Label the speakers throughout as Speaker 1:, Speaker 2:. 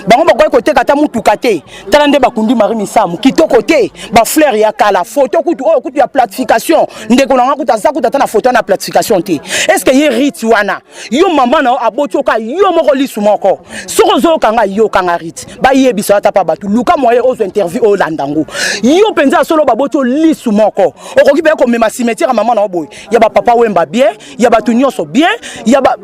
Speaker 1: bango bakoki koteka ata mutuka te tala nde bakundi Marie Misamu kitoko te ba fleur ya kala photo kutu oyo kutu ya platification ndeko nanga kuta za kuta ta na photo na platification te est-ce que ye rite wana yo mama na abotoka yo moko lisu moko soko zo kanga yo kanga rite ba yebisa ata pa batu luka moye ozo interview o landango yo penza solo baboto lisu moko okoki be ko mema cimetière mama na oboy ya ba papa wemba bien ya batu nyonso bien ya ba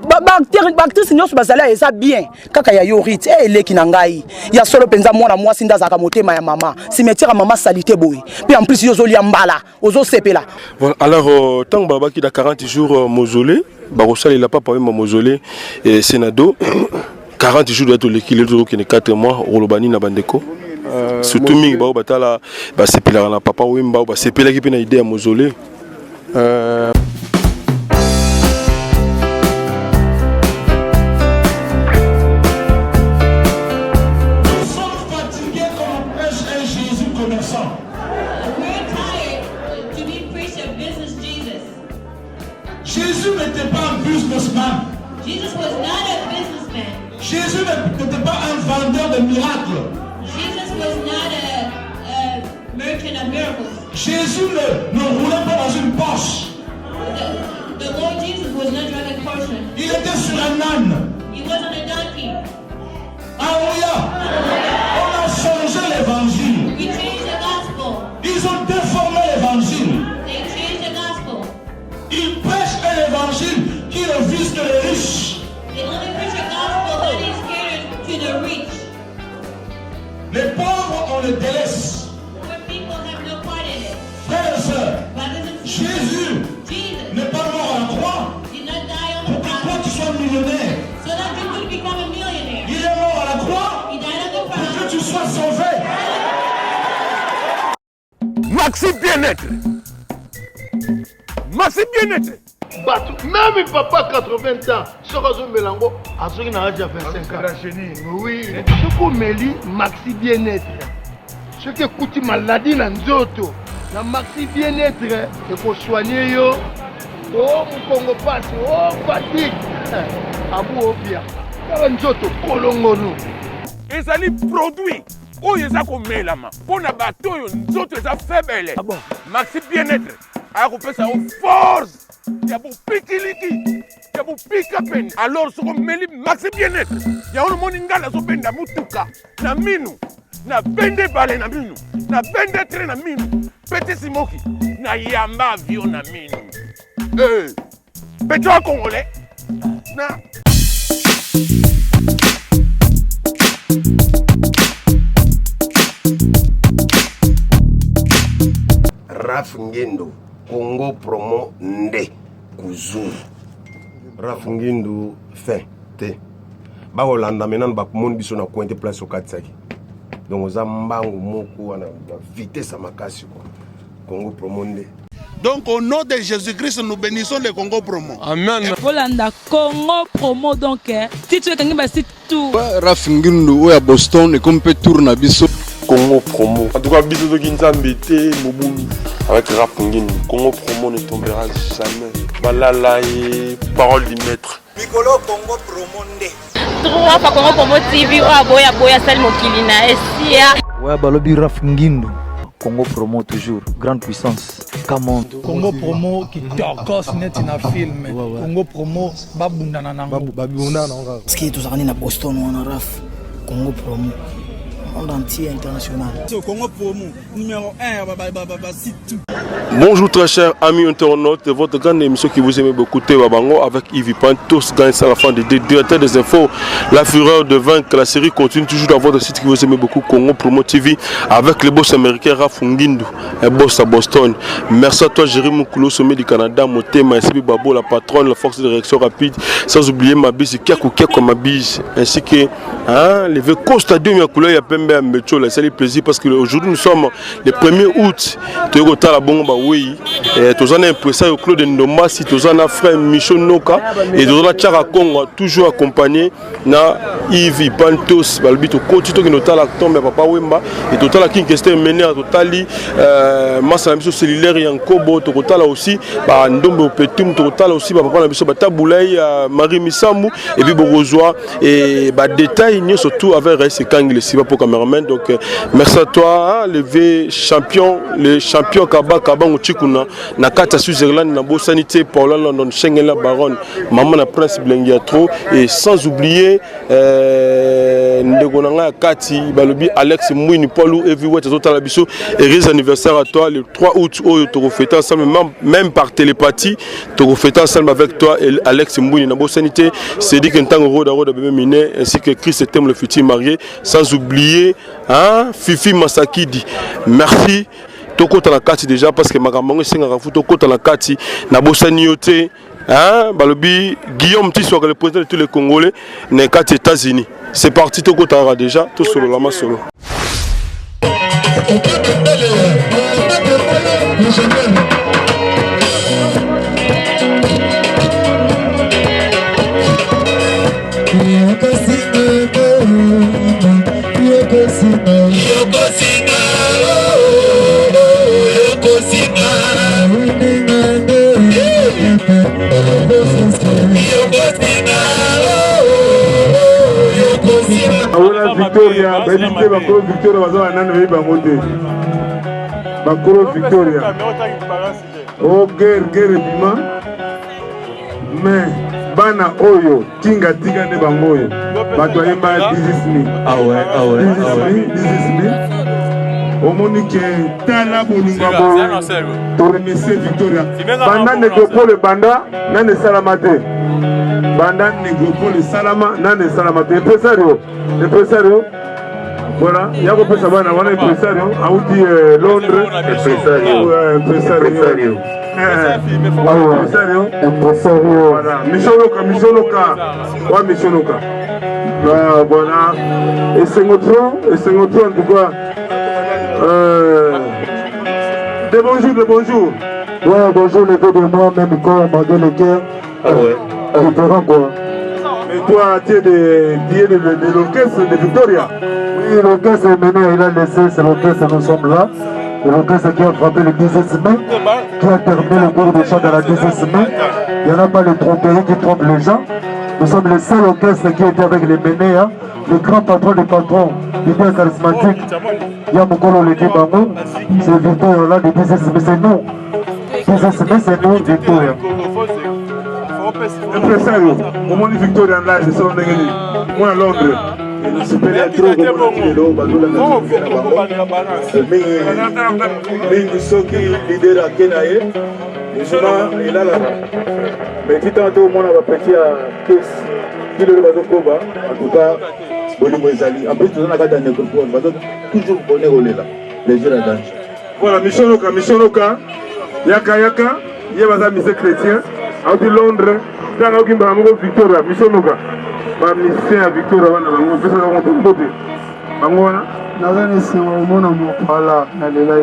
Speaker 1: actrice nyonso bazala eza bien kaka ya yo rite eleki na ngai ya solo penza mwana mwasi ndazaka motema ya mama cimetière mama salite boy puis en plus yo zo liambala ozo sepela.
Speaker 2: Voilà, alors tant baba qui da 40 jours mausolée barosal il a pas parlé mausolée et Sénado 40 jours doit être l'équilibre qui est 4 mois rolobani na bandeko surtout mingi ba batala ba sepela na papa wemba ba sepela ki pe na idée ya mausolée
Speaker 3: Jésus n'était pas un businessman.
Speaker 4: Jesus was not a businessman.
Speaker 3: Jésus n'était pas un vendeur de miracles.
Speaker 4: Jesus was not a merchant of miracles.
Speaker 3: Jésus ne roulait pas dans une Porsche.
Speaker 4: The Lord Jesus was not driving a Porsche.
Speaker 3: Il était sur un âne.
Speaker 4: He was on a donkey.
Speaker 3: Alléluia. On a changé l'évangile.
Speaker 4: We changed the gospel.
Speaker 3: Ils ont déformé l'évangile.
Speaker 4: They changed the gospel.
Speaker 3: Ils prêchent un évangile qui ne vise que les riches.
Speaker 4: They only preach a gospel that is catered to the rich.
Speaker 3: Les pauvres, on les délaisse.
Speaker 4: Poor people have no part in it.
Speaker 3: Frères et sœurs,
Speaker 4: Brothers and sisters,
Speaker 3: Jésus
Speaker 4: Jesus
Speaker 3: n'est pas mort à la croix
Speaker 4: did not die on
Speaker 3: pour
Speaker 4: the
Speaker 3: que toi
Speaker 4: cross
Speaker 3: tu sois millionnaire.
Speaker 4: so that you could become a millionaire.
Speaker 3: Il est mort à la croix
Speaker 4: He died on the
Speaker 3: pour que
Speaker 4: cross.
Speaker 3: tu sois sauvé.
Speaker 5: Maxi bien-être. Maxi bien-être.
Speaker 6: Même papa 80 ans, ce réseau Mélango, à ceux qui n'ont déjà 25 ans. Oui, ce qu'on me dit, Maxi bien-être. Ce qui coûte maladie dans Nzoto, la Maxi bien-être, c'est pour soigner yo. Oh, mon Congo passe, oh, fatigue. Abou Obia, Nzoto, Kolongo nous.
Speaker 5: Et ça les produits. Oh, ils ont comme lama. Pour na bateau, ils ont faible. Maxi bien-être. Alors on fait ça aux forces. Il y a beaucoup de piquiliki. Il y a beaucoup de pique-à-peine. Alors, ce qu'on met maxi bien-être. Il y a un monde qui a un mutuka. Na minu. Na bende balé na minu. Na bende train na minu. Petit simoki. Na yamba avion na minu. Pétrole congolais. Na.
Speaker 7: Raf Ngendo Congo promo nde kuzu Raf Ngendo fin te ba Holanda maintenant ba mon biso na coin de place au Katsaki donc za mbangu moko wana vitesse makasi quoi Congo promo nde.
Speaker 6: Donc au nom de Jésus-Christ, nous bénissons le Congo Promo.
Speaker 5: Amen.
Speaker 8: Holanda Congo Promo donc si tu es quelqu'un bah c'est tout.
Speaker 9: Raf Ngendo à Boston et comme peut tourner biso
Speaker 2: Congo promo. En tout cas, bisous de Kinzambete, Mobumu. Avec Rap Ngin, Congo promo ne tombera jamais. Balala et parole du maître.
Speaker 10: Piccolo Congo promo nde.
Speaker 11: Trois fois Congo Promo TV, boya boya sel mokilina esia.
Speaker 12: Ouais, balobi Raf Ngindu. Congo Promo toujours, grande puissance. Camon.
Speaker 13: Congo Promo qui torcos net na film. Congo Promo babundana nango.
Speaker 12: Babundana nango.
Speaker 1: Ski tu zakani na Boston wana Raf. Congo Promo. Monde entier international.
Speaker 13: Congo Promo numéro 1 site tout.
Speaker 2: Bonjour très chers amis internautes, votre grande émission qui vous aimez beaucoup, Babango avec Yves Pan, tous gagnent à la fin des directeurs des infos. La fureur de vaincre, la série continue toujours dans votre site qui vous aimez beaucoup, Congo Promo TV, avec le boss américain Raf Ngindu, un boss à Boston. Merci à toi Jérémy Moukoulou, sommet du Canada, Motema, SB Babo, la patronne, la force de réaction rapide, sans oublier ma bise, Kiakou Mabise, ainsi que les Véco Stadium Yakoula, il y a Nzambe Mbetchola, c'est le plaisir parce que aujourd'hui nous sommes le 1er août. Tu es la bombe, oui. Tu as un impresario Claude Ndomba, si tu as un frère Michel Noka et tu as un Tchara Congo toujours accompagné na Yves Pantos, Balbito Koti, tu as la tombe Papa Wemba et tu as la King Kester Mener, tu as la Massa Miso cellulaire et en Kobo, tu as aussi Ndombe Petum, tu as aussi Papa Nabiso Bataboulay, Marie Missamou et puis Borozoa et détails surtout avec Reste Kangli, c'est pas pour cameraman. Donc merci à toi, le champion Kaba Chikuna, Nakata Switzerland, Nabo Sanité, Paula London, Schengen la Baronne, Maman la Prince Blengiatro et sans oublier Ndegonanga Kati, Balobi Alex Mouini, Paulou, Heavyweight, Zotalabiso, et heureux anniversaire à toi le 3 août, où tu refais ensemble, même par télépathie, tu refais ensemble avec toi et Alex Mouini, Nabo Sanité, c'est dit qu'un temps Roda Bébé Miné, ainsi que Chris et le futur marié, sans oublier Fifi Masakidi. Merci. Toko la kati déjà parce que Magamango Sengafu Toko la kati Nabosani Yote Balobi Guillaume Tissot le président de tous les Congolais n'est qu'à les États-Unis. C'est parti Toko Tara déjà tout solo la masse solo.
Speaker 14: Victoria, Benité, Bakoro Victoria, Baza Anane Bamote. Bakoro Victoria. Oh, guerre bima. Mais, Bana Oyo, Tinga ne Bangoyo. Batoye ba 18 000. Ah ouais. 18 000. Au Monique, Tala Boninga Bo. Remercier Victoria. Banda Negopole Banda, Nane Salamate. Banda Negopole Salama, Nane Salamate. Impresario. Voilà, il y a un peu de savoir, on a un impresario. On dit Londres. Impresario. Voilà, Micholoka. Ouais, Micholoka. Voilà. Et c'est notre en tout cas. De bonjour.
Speaker 15: Ouais, bonjour les deux de moi, même quand on m'a donné le cœur. Ah ouais. Différent quoi.
Speaker 14: Mais toi, tu es de l'orchestre de Victoria.
Speaker 15: Oui, l'orchestre maintenant il a laissé, c'est l'orchestre, nous sommes là. C'est l'orchestre qui a frappé le 10e semaine, qui a terminé le cours de chant dans la 10e semaine. Il n'y en a pas de tromperie qui trompe les gens. Nous sommes le seul orchestre qui était avec les Ménéas, le grand patron des patrons, l'idée charismatique. Yamukolo le Kibango, c'est Victoria là, le 10e semaine, c'est nous. 10e semaine, c'est nous, Victoria.
Speaker 14: Impresario, comment dit Victoria là, c'est son négligé. Moi à Londres. C'est pas trop mais soki leader à Kenaye justement il a là mais qui tantôt mon va petit à qui le bateau Koba en tout cas Bolimo Ezali en plus nous on a gardé un microphone bateau toujours bonnet rolé là les jeux là voilà Micholoka yaka yeba mise chrétien à Londres quand on kimba ngo Victoria Micholoka ba mise à Victoria wana ngo pesa ngo tombote bangona
Speaker 15: nazani si mona mopala na lela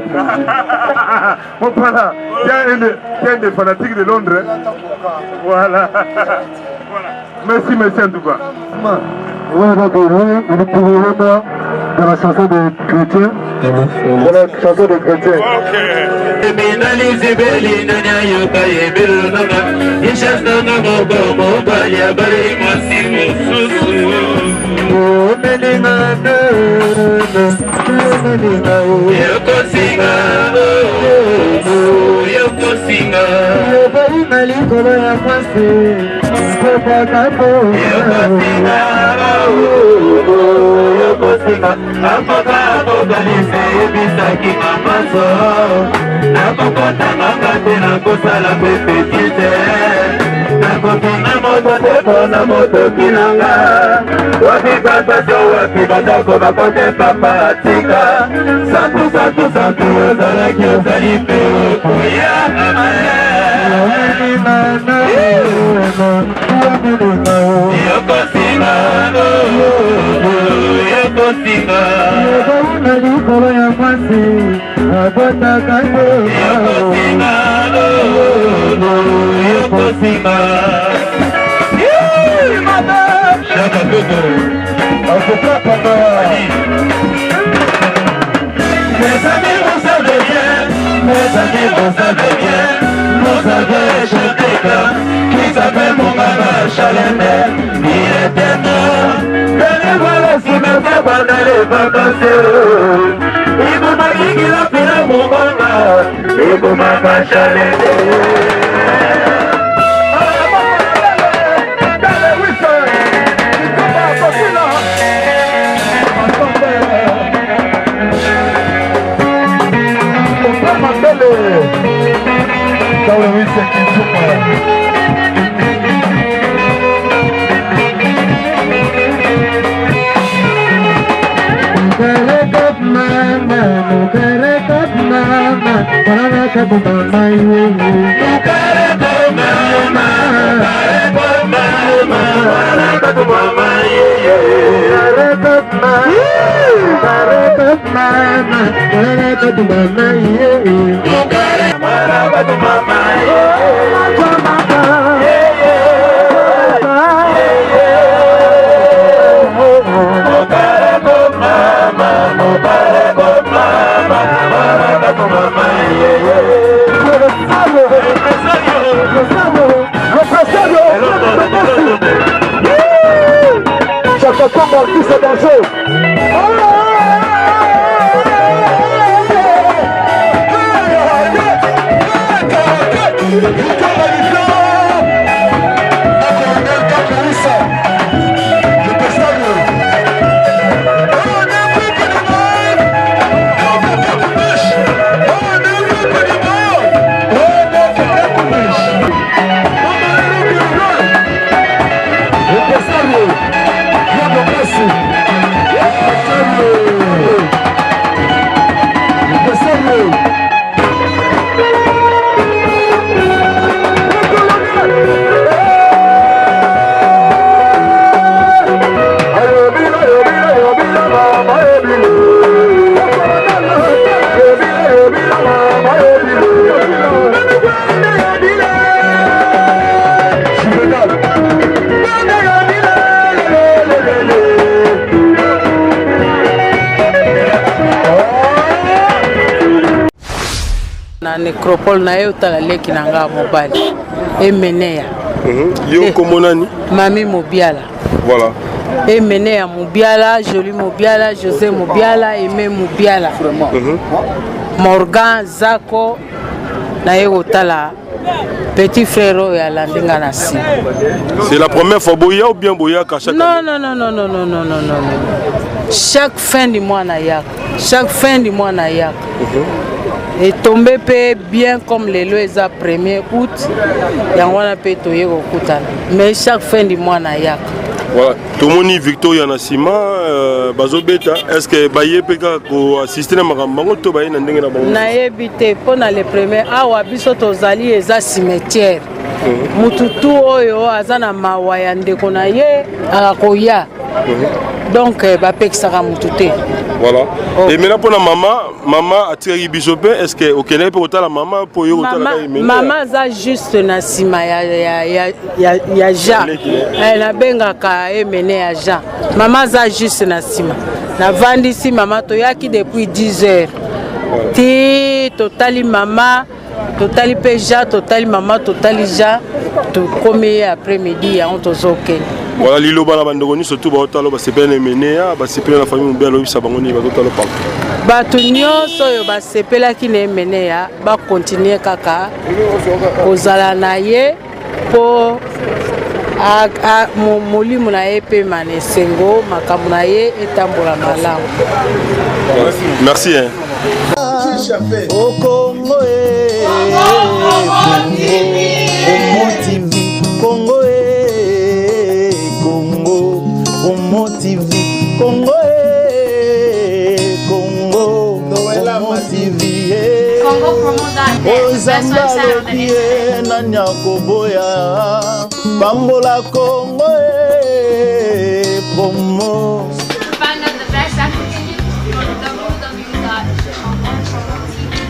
Speaker 14: mopala il y a des fanatiques de Londres voilà merci en tout cas
Speaker 15: ouais d'accord on peut dans la chanson des chrétiens voilà la chanson des chrétiens
Speaker 16: na moto kinanga wapi bata wapi bata ko bakote papa tika santu ozalaki ozali pe okoya yokosinga Mes amis, vous savez bien, vous avez jeté qui s'appelle mon maman Chalemel, il était mort. Venez voir la cimetière pendant les vacances. Il m'a dit qu'il a pris la mon maman, et mon maman Chalemel.
Speaker 17: Nécropole na yo tala leki na nga mobali emenea
Speaker 2: yo komonani
Speaker 17: Mami Mobiala
Speaker 2: voilà
Speaker 17: emenea Mobiala Jolie Mobiala José Mobiala Aimé Mobiala Morgan Zako na yo tala petit frère ya landinga na si.
Speaker 2: C'est la première fois boya ou bien boya ka chaque
Speaker 17: non. Chaque fin du mois na yak. Chaque fin du mois na yak. Et tombé bien comme les lois 1er août, yangwana pe toye kokutana. Mais chaque fin du mois na yak.
Speaker 2: Voilà, tout le monde Victoria Nassima, Bazobeta, est-ce que Baye Peka ko assister na makambango to baye na ndenge na bango?
Speaker 17: Na yebite pona le premier awa biso tozali eza cimetière. Mututu oyo azana mawaya ndeko na ye akoya. Donc bapekisaka mutute.
Speaker 2: Voilà. Et maintenant pour la maman a tiré bisope, est-ce que au Kenya peut la maman pour yo
Speaker 17: maman za juste na sima ya Jean. Elle a benga ka emene ya Jean. Maman za juste na sima. Na vandi si maman to yaki depuis 10 heures. Ti totali maman, totali peja, totali maman, totali Jean. To comme après-midi on tozoken.
Speaker 2: Voilà, l'île bala bandogoni surtout baotalo basepele menea basepele la famille mbelo bisa bangoni batotalo partout.
Speaker 17: Bato nyonso yo basepela ki ne menea ba continuer kaka kozala na ye po a molimo na ye pe manesengo makambo na ye etambola malamu.
Speaker 2: Merci hein.
Speaker 18: Au Congo Congo Congo TV, Congo TV,
Speaker 4: Congo Promo
Speaker 18: Zambalokie na Nyakoboya, Bambola Congo Promo.
Speaker 4: Find out the best African music on www.chanson.tv.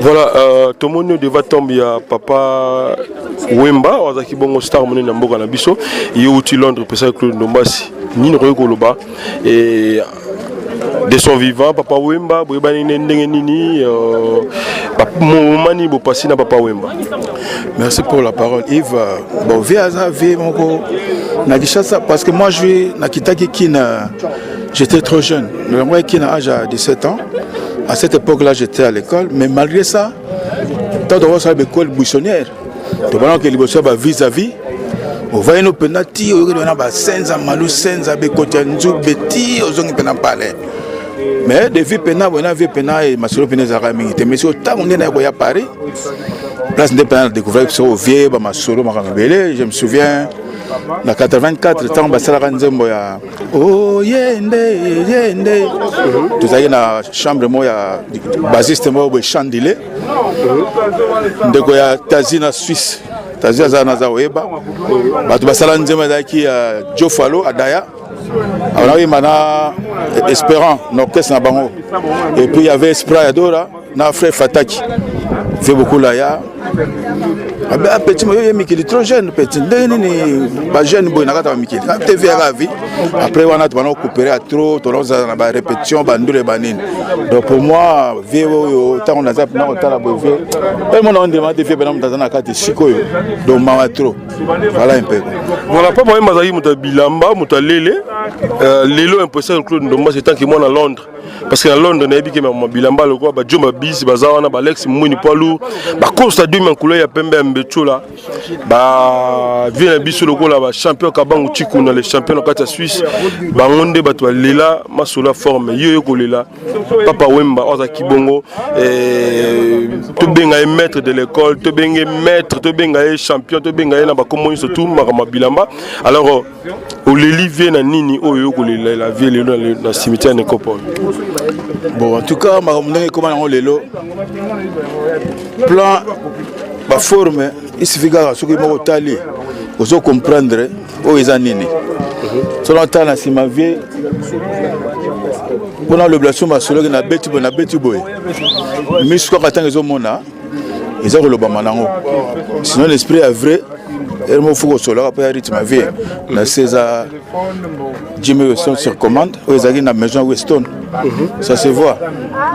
Speaker 2: Voilà, tout le monde devait tomber à Papa Wemba, on a qui bon star monnaie n'amboka na biso, il est outil Londres, pour ça que nous mbasi ni ne rekoloba et de son vivant, Papa Wemba, boyebani nini, mani bo passi na Papa Wemba.
Speaker 19: Merci pour la parole, Yves. Bon, parce que moi je suis Nakitaki Kina, j'étais trop jeune. Moi qui n'a âge à 17 ans. À cette époque-là, j'étais à l'école, mais malgré ça, tant de fois l'école buissonnière, tu vois que les buissonnières vis-à-vis, on voit nos penalty, on a senza malou senza bekotianzu beti, on a pas parler. Mais des vies pénales, on a vu pénal et ma solo pénal zarami. Mais si autant on est à Paris, place de pénal découvert que c'est au vieux, ma solo m'a révélé. Je me souviens. Na 84 temps basala nzembo ya oh yende tuzali na chambre moya bassiste mo bo chandile ndeko ya Tazina Suisse Tazina za za weba batu basala nzembo daki ya Jofalo Adaya on a eu mana Espérant l'orchestre na bango et puis il y avait Esprit Adora na frère Fataki fait beaucoup là ya petit moyo Mikili trop jeune petit pas jeune boy nakata Mikili TV à vie après on a coopéré à trop tolonza na ba répétition bandure banine donc pour moi vieux tant on a zap na otala boy et mon on demande faire bena mutazana kati sikoyo donc mawa trop voilà un peu
Speaker 2: voilà pas moi mazaki mutabilamba mutalele lelo impossible Claude Ndomba c'est tant que moi à Londres parce que à Londres na ebike ma bilamba le quoi ba Joma Bis bazawana ba Alex Mwini Palu ba Costa du Mankulo ya pembe mbetula ba vient biso le là ba champion kabangu chikuna les champions kati ya Suisse ba ngonde bato lela masola forme yo ko lela Papa Wemba oza kibongo to benga maître de l'école to benga maître to benga champion to benga na ba komo surtout ma bilamba alors oleli vient na nini oyo ko lela la vie le na cimetière Nekopol.
Speaker 19: Bon, en tout cas, comment lelo plan ba forme il suffit que ce que mo tali ozo comprendre o ezanini selon ta na sima vie pour l'obligation ma solo na beti boy mais ce qu'on attend les homona ils ont le bamanango sinon l'esprit est vrai et moi faut que solo après rythme vie na César Jimmy Weston sur commande aux agues na maison Weston ça se voit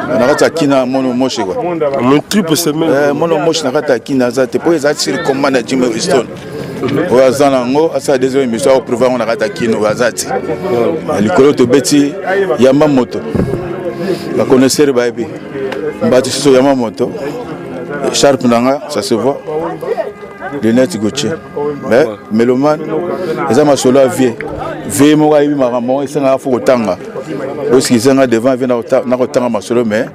Speaker 19: on a ta kina mono moche quoi
Speaker 2: mon triple semaine
Speaker 19: mono moche na ta kina za te pour les sur commande Jimmy Weston oazana ngo asa deuxième émission au prévoir on a ta kina oazati likolo to beti Yamamoto la connaisseur baby mbati so Yamamoto sharp nanga ça se voit Lunette Gauthier mais mélomane les amas solo vie mo ga yima mo isenga fo kotanga lorsqu'ils isenga devant vient na kotanga masolo mais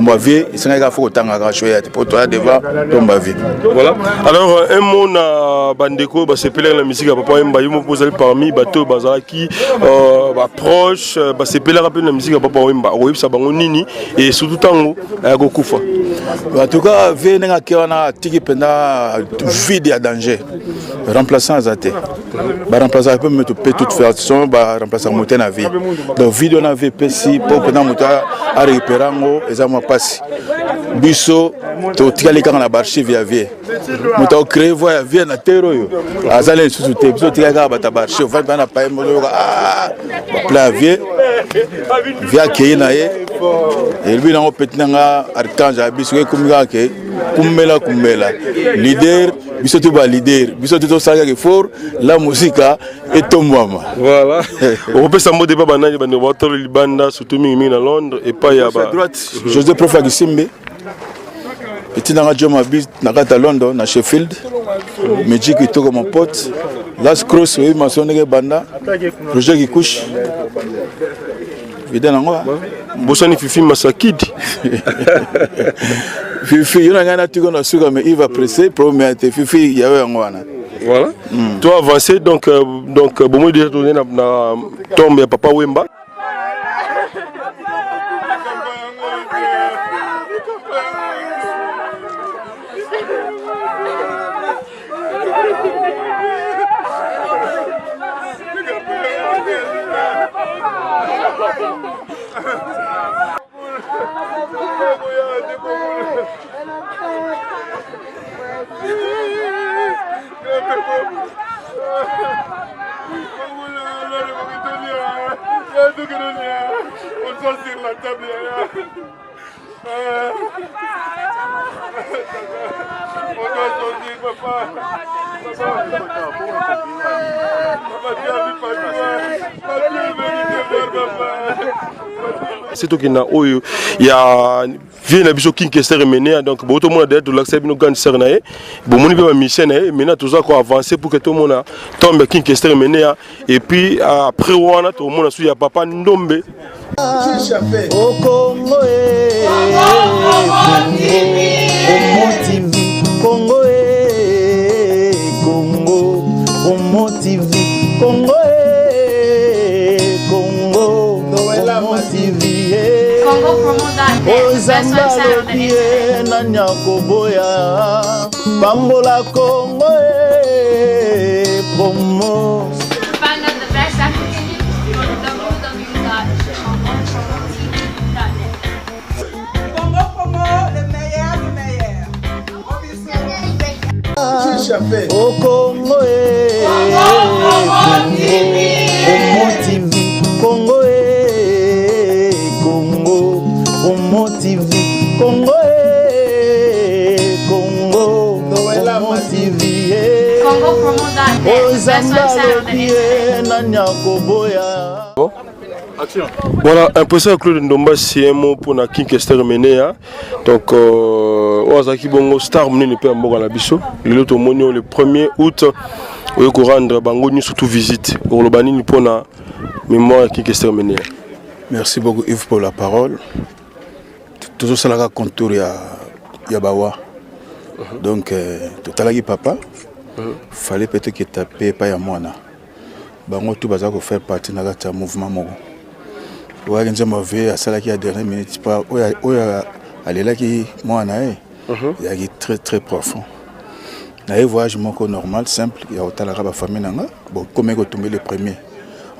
Speaker 19: mo vie isenga ga fo kotanga ga choya pour toi devant tomba vie
Speaker 2: voilà alors un mot na bandeko ba sepeler la musique Papa Wemba yimo poser parmi bateau bazaki ba proche ba sepeler rappeler la musique Papa Wemba oyib sa bango nini et surtout tango ya kokufa
Speaker 19: en tout cas vie nga kiona tiki penda vide à danger remplaçant Azate ba remplaçant peut mettre toute façon ba remplaçant moté na vie donc vidéo na vie pesi pour pendant moto à récupérer ngo ezama passe biso to tikali kanga na archive ya vie moto créer voix vie na terro yo azale sous te biso tikali kanga ba archive va na pa mo plan vie via qui na ye et lui na petit nga archange biso kumika ke kumela leader biso to ba leader biso to sanga ke fort la musique et tombama
Speaker 2: voilà on peut s'en débat banani bande water libanda surtout mingi na Londres et pas ya ba
Speaker 19: droite José Prof Akisimbe petit na Joma Bis na kata London na Sheffield Magic itoko mon pote Las Cross oui masonné banda Roger Kikush vidéo ngo
Speaker 2: bosani Fifi Masakidi
Speaker 19: Fifi yona ngana tiko na suka mais il va presser promet Fifi yawe ngwana
Speaker 2: voilà toi avancer donc bon moi déjà tourner na tombe ya Papa Wemba
Speaker 14: On sort sur la table. On doit sortir, papa.
Speaker 2: C'est tout qui n'a eu. Il y a vient la biso Kinkester mené donc tout le monde d'être l'accès bino grand sœur naé bon moni be mission naé maintenant tout ça quoi avancer pour que tout le monde tombe Kinkester mené et puis après on a tout le monde sous ya papa Ndombe
Speaker 18: au Congo Congo Congo Congo TV Congo Congo TV Ozamba lobie na nyakoboya Bambola Congo promo au Congo TV Congo Congo Congo TV Congo Congo TV Ozamba lobie na nyakoboya.
Speaker 2: Voilà, impression Claude Ndomba c'est un mot pour na Kinkester Menea. Donc Ozaki Bongo Star Mouné peut mboka na biso. Le monio le 1er août au rendre bango ni surtout visite. Pour le banini pour na mémoire Kinkester Menea.
Speaker 19: Merci beaucoup Yves pour la parole. Toujours ça la contour ya bawa. Donc tout à l'heure papa fallait peut-être que taper pas ya mwana. Bango tout baza ko faire partie na ta mouvement moko. Ouais, quand je m'en vais à celle qui a dernière minute, pas elle est là qui moi il y a très très profond. Un voyage normal, simple, il y a autant la famille nanga. Bon, comment que tomber le premier.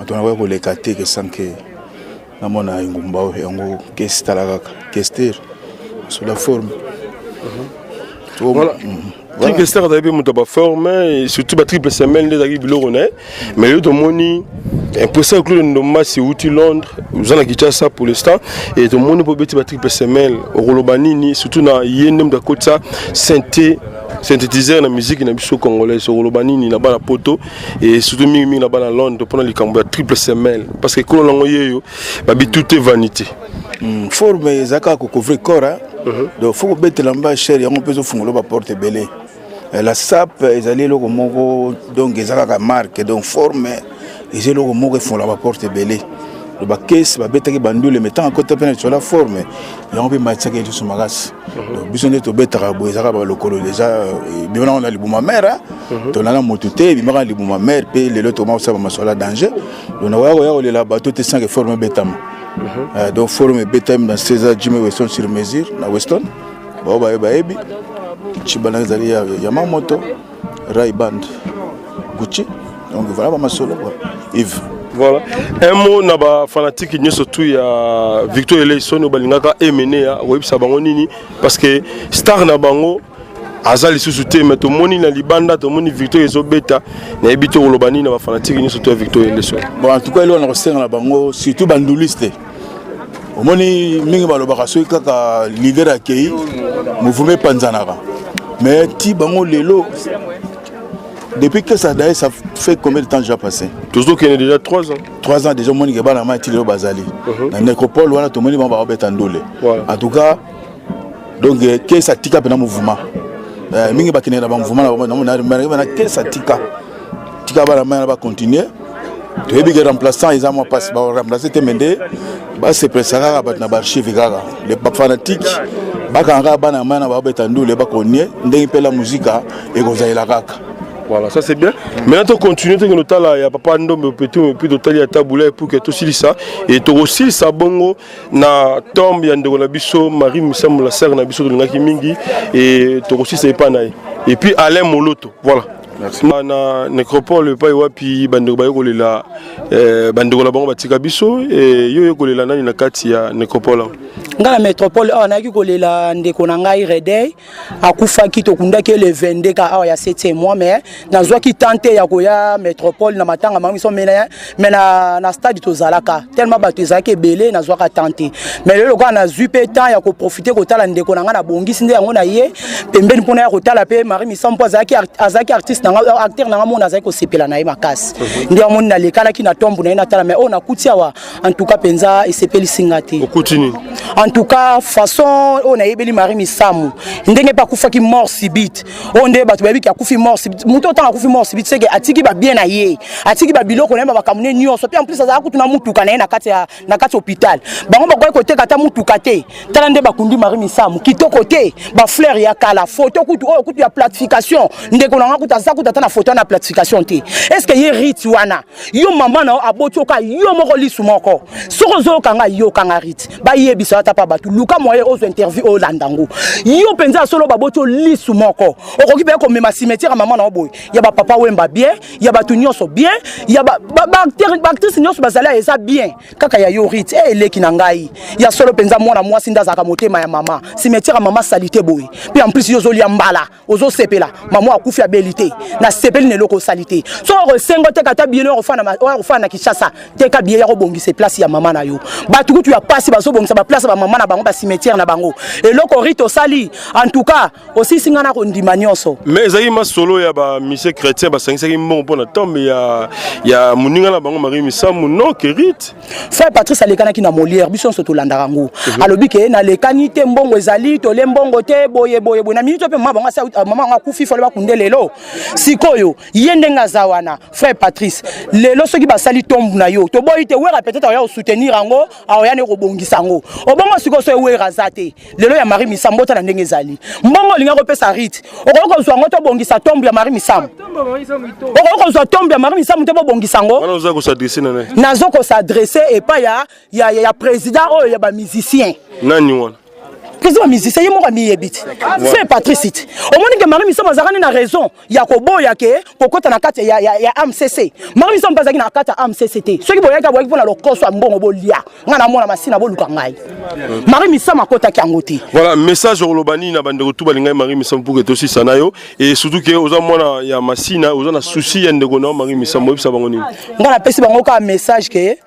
Speaker 19: On a vu les catés que sans que na mona ingumba et on qu'est-ce que sur la forme.
Speaker 2: Voilà. Kinkester a été monté par forme et surtout la triple semaine des arrivées biloronnais. Mais le domoni impression que le Ndomba c'est outil Londres, vous en avez ça pour l'instant et tout le monde peut mettre la triple semaine au Rolobanini surtout dans yenem de côté ça synthétiseur la musique na biso congolaise au Rolobanini na bas la poto et surtout mi na bas la Londres pendant les cambouis triple semaine parce que quand on yo babi tout est vanité.
Speaker 19: Forme zaka ko couvrir corps donc faut mettre l'amba cher et on peut se fondre la porte belé. La SAP ils allaient le moko donc zaka marque donc forme ils allaient le moko font la porte belé. Le baquet va bête qui bandule mettant à côté peine sur la forme et on peut mettre ça qui est sur magas. Donc besoin de to bête rabo zaka ba le colo déjà bien on a le bouma mère to na motuté bi mara le bouma mère pe le tomo ça va sur la danger. On a ouais la bateau te sans forme bétam. Donc forum BTM dans César Jimmy Weston sur mesure na Weston ba ebi chibana zali ya Yamamoto Ray Band Gucci donc voilà ba masolo quoi Yves
Speaker 2: voilà un mot na ba fanatique ni surtout ya Victor Eleison balingaka emene ya websa bango nini parce que star na bango azali sous-souté mais to moni na libanda to moni Victor ezobeta na ebito olobani na ba fanatique ni surtout Victor Eleison.
Speaker 19: Bon en tout cas on a resté na bango surtout banduliste au moni mingi balobaka so kaka leader akei mouvement panzanaka mais ti bango lelo depuis que ça d'ailleurs ça fait combien de temps déjà passé
Speaker 2: toujours qu'il y a déjà 3 ans
Speaker 19: 3 ans déjà moni ke bana ma ti lelo bazali na nécropole wana to moni ba beta ndole en tout cas donc que ça tika pena mouvement mingi bakine na ba mouvement na que ça tika bana ma ba continuer to ebi ke remplaçant ils ont pas ba remplacer temende ba se presaka ba na ba archive gaga les fanatiques ba kanga bana ma na ba beta ndole ba konnie ndenge pe la musique et kozaila kaka.
Speaker 2: Voilà, ça c'est bien. Maintenant, on continue, il y a papa Ndombe petit puis total ya taboula pour que tout ça et tout aussi ça bongo na tombe ya ndeko na biso Marie Misamula sœur na biso de ngaki mingi et tout aussi c'est pas naï. Et puis Alain Moloto. Voilà. Merci. Na nécropole pa wapi bandeko ba yokolela bandeko la bango batika biso et yo yokolela nani na kati ya nécropole.
Speaker 1: Ngana métropole on a ki kolela ndeko na ngai Redey akufaki tokundaki le 22 ka awa ya 7e mois mais nazwa ki tenter ya koya métropole na matanga mangi so mena na stade tozalaka tellement bato ezalaki ebele nazwa ka tenter mais lelo kwa na zupe temps ya ko profiter kotala ndeko na nga na bongisi nde yango na ye pembeni mpona ya kotala pe Marie Misambo azaki artiste na nga acteur na nga mona azaki kosepela na ye makasi nde amoni na lekala ki na tombo na ye na tala mais on a kuti awa en tout cas penza esepeli singati okutini en tout cas façon on a yebeli Marie Misambo ndenge pa kufaki mort subite onde bato babi ki akufi mort subite muto tant akufi mort subite c'est que atiki ba bien na ye atiki ba biloko na ba kamune nyonso pe en plus azaka kutuna mutuka na ye na kati hôpital bango ba kwa côté kata mutuka te tala nde bakundi Marie Misambo kitoko te ba fleur ya kala photo kutu o kutu ya platification ndeko na kuta za kuta na photo na platification te est-ce que ye rit wana yo mama na abotoka yo moko lisu moko soko zo kanga yo kanga rit ba yebisa ata pa batu luka moye ozo interview o landango yo penza solo baboto lisu moko okoki be ko mema cimetière mama na oboy ya ba papa wemba bien ya batu nyonso bien ya ba actrice nyonso bazala eza bien kaka ya yo rit eleki na ngai ya solo penza mwana mwasi ndazaka motema ya mama cimetière mama salite boy puis en plus yo zoli mbala ozo sepela mama akufi abilité na sepeli ne loko salite so sengo te kata bien ofana Kinshasa te ka bien ya ko bongisa place ya mama na yo batu kutu ya pasi bazo bongisa ba place ba mama na bango ba cimetière na bango eloko rito sali en tout cas aussi singana ko ndima nyonso
Speaker 2: mais ezali masolo ya ba monsieur chrétien ba sangisaki mbongo pona tombe ya muninga na bango Marie Misambo non que rite
Speaker 1: frère Patrice alekana ki na Molière biso so to landaka ngo alobi ke na lekani te mbongo ezali to le mbongo te boye na minute pe mama nga kufi fole bakunde lelo sikoyo yende nga zawana frère Patrice lelo soki basali tombe na yo to boyi te wera peut-être ya soutenir ngo aoya ne ko bongisa ngo obongo siko so wera zate lelo ya Marie Misambo ta na ndenge ezali mbongo linga ko pesa rite okoko zwa ngo to bongisa tombe ya Marie Misambo okoko zwa tombe ya Marie Misambo te bongisa ngo
Speaker 2: wana oza ko s'adresser na
Speaker 1: nazo ko s'adresser et pas ya président o ya ba musicien
Speaker 2: nani wana
Speaker 1: président musicien yemo mi yebit frère Patrice au moins que Marie Misambo azakani na raison ya ko boya ke kokota na kati ya MCC Marie Misambo bazaki na kati ya MCCT soki boyaka boyaki pona lokoso mbongo bolia ngana mona masina boluka ngai Marie Misambo akota ki angoti
Speaker 2: voilà message olobani na bande retour balinga Marie Misambo pour que aussi sanayo et surtout que oza mona ya masina oza na souci ya ndeko na Marie Misambo bisa bango nini
Speaker 1: ngana pesi bango ka message ke